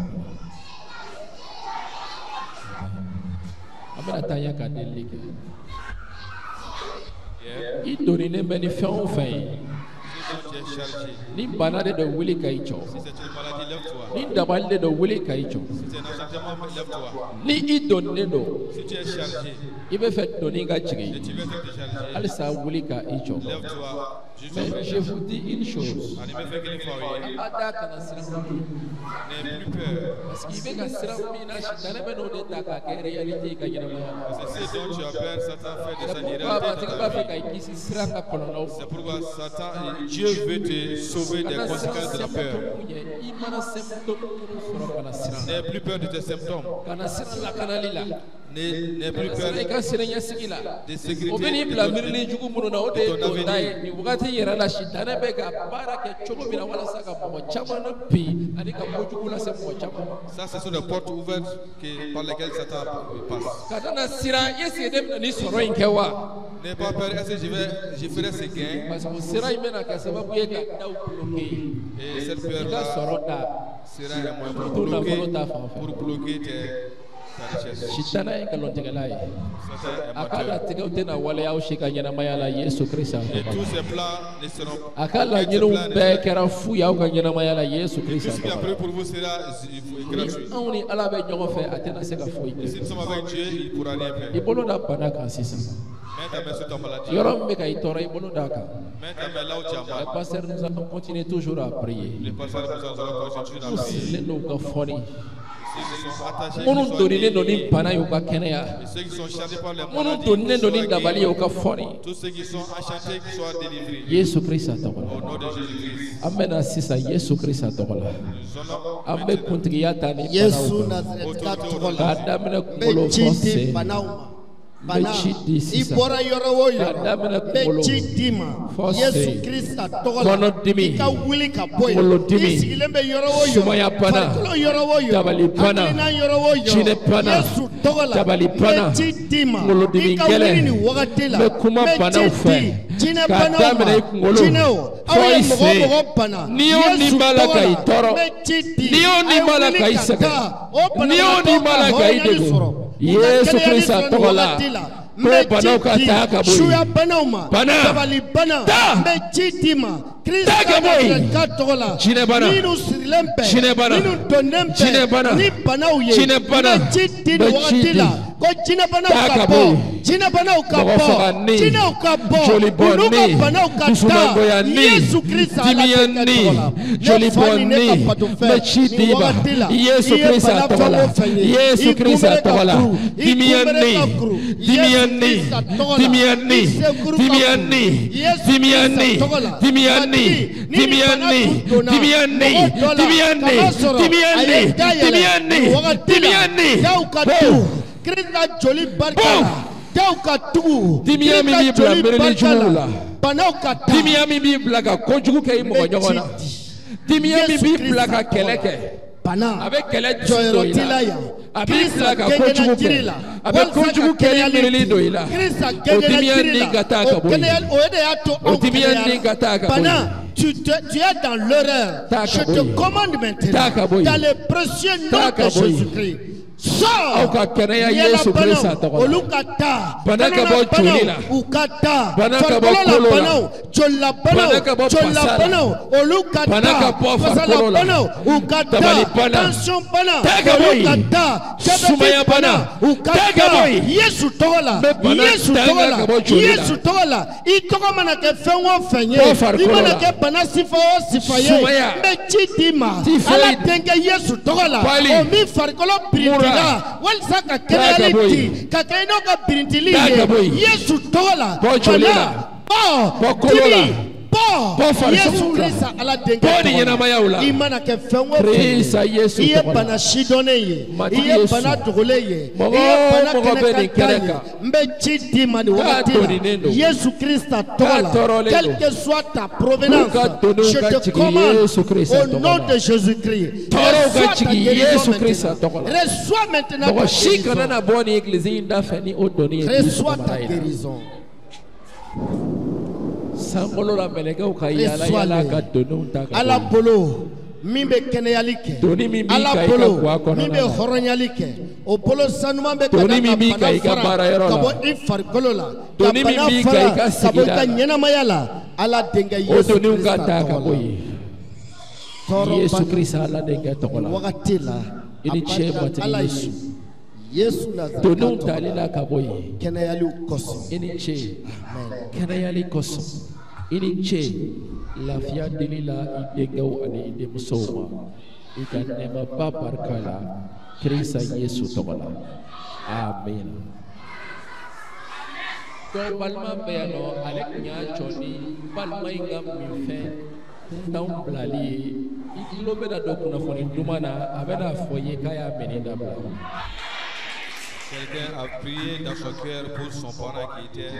bɛna taa ɲɛ ka delili kɛ I donninen bɛ ni fɛn o fɛn ye ni bana de don wuli ka I jɔ ni dabali de don wuli ka I jɔ ni I donninen don I bɛ fɛ donni ka jigin halisa wuli ka I jɔ mais je vous dis une chose abada kana siran parce que I bɛ ka siran min na sitanɛ bɛ n'o de ta k'a kɛ réalité ka ɲɛnamaya matigi b'a fɛ ka I kisi siran ka kɔlɔlɔw c'est pourquoi Satan Dieu veut te sauver des conséquences de la peur. N'aie plus peur de tes symptômes. N'aie plus peur de sécurité. Ça, ce sont des portes ouvertes par lesquelles Satan passe. N'aie pas peur, est-ce que je ferai ces gains? Et cette peur-là sera un moyen pour bloquer ta richesse. Et tous ces plans ne seront pas. Tout ce qui a prévu pour vous sera gratuit. Si nous sommes avec Dieu, il ne pourra rien faire. Mets ta main sur ta maladie. Mets ta main là où tu as mal. Pasteur, nous allons continuer toujours à prier. Les pasteurs, nous allons continuer à prier. Minnu donninen don ni bana y'u ka kɛnɛya minnu donninen don ni dabali y'u ka fɔni Yesu Kristo tɔgɔ la an bɛna sisan Yesu Kristo tɔgɔ la an bɛ kuntigiya ta ni banaw kan k'a daminɛ kunkolo fɔ sen Bana ibora yoro woyo mechi dima Yesu Krista togola ika wili ka boy isilembe yoro woyo falkolo yoro woyo aklina yoro woyo Yesu togola mechi dima ika wili ni wagatila mechi jine bana jineo awe mogo bana Yesu togola mechi dima ni malaka isaka ni malaka idego Yesu Krista togola me banauka taka boy shuya banauma tabali bana me chitima Krista togola ninu srilempe ninu tonempe ni banauye me chitini wakatila ko jina banauka po jina banauka po jina ukapo unuka banauka ta Yesu Krista togola joli boni me chitiba Yesu Krista togola Yesu Krista togola dimiani Krista joli barkala dauka tu Krista joli barkala banauka ta dimiami bibla ka kojugu ke mo nyogona dimiami bibla ka keleke bana avec kele joyrotila ya Krista ka kojugu ke avec kojugu ke mirili doila Krista dimiani gataka boy dimiani gataka bana tu es dans l'erreur. Je te commande maintenant dans le précieux nom de Jésus-Christ. Sors! Yesu Krista togola. Olukata. Banaka bo chulila. Ukata. Banaka bo kolola. Chola banao. Chola banao. Olukata. Banaka bo fakolola. Ukata. Tension banao. Olukata. Sumaya banao. Ukata. Yesu togola. Yesu togola. Yesu togola. Itoko manake fenwo fenye. Imanake banasifa o sifaye. Mechitima. Ala tenge Yesu togola. Omi farkolo brindila. Walsaka kenaliti kakaino ka brindili Yesu togola bana timi Yesu Krista ala denga imana ke fenwo Krista Yesu iye bana shidone ye iye bana dugule ye iye bana keneka mbechi dimani wakati Yesu Krista togola quelle que soit ta provenance je te commande au nom de Jésus-Christ reçois maintenant reçois ta guérison. Ala polo mimbe keneyalike ala polo mimbe horonyalike o polo sanuma be kana kabo ifar kolola kapana fara kabo kanyena mayala ala denga Yesu Yesu Krista ala denga tokola wakati la ini chema tani Yesu Nazareth talila kaboyi keneyali koso ini che keneyali koso ini che lafia delila idegau ane ide musoma ikanema paparkala Krista Yesu tokola amen. To palma beano alek nya choni palma ingam mife taum blali ikilo beda dokuna foni dumana abeda foye kaya menida bla. Quelqu'un a prié dans son cœur pour son parent qui était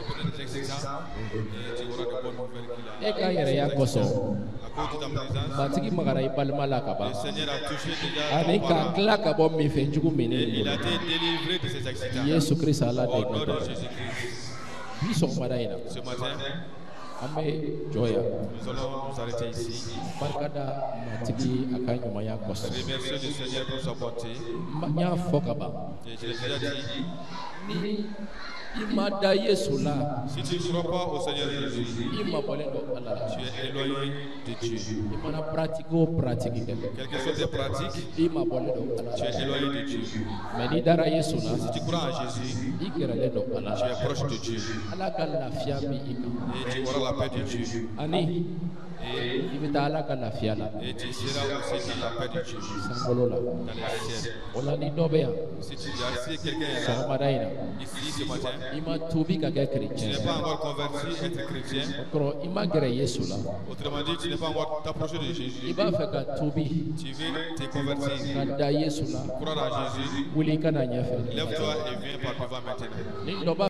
peut-être excitant et tu auras de bonnes nouvelles qu'il a. À cause de ta présence, le Seigneur a touché déjà ton parent et il a été délivré de ses accidents. Au nom de Jésus-Christ. Ce matin, nous allons nous arrêter ici. Remercier le Seigneur pour sa bonté. Et je l'ai déjà dit. Si tu ne crois pas au Seigneur Jésus, tu es éloigné de Dieu. Quelles que soient tes pratiques, tu es éloigné de Dieu. Si tu crois en Jésus, tu es proche de Dieu. Et tu auras la paix de Dieu. Et tu seras aussi dans la paix de Dieu. Dans les ciels. Si quelqu'un est là, ici ce matin, tu n'es pas encore converti, être chrétien. Autrement dit, tu n'es pas encore approché de Jésus. Tu veux te convertir, croire en Jésus. Lève-toi et viens par devant maintenant.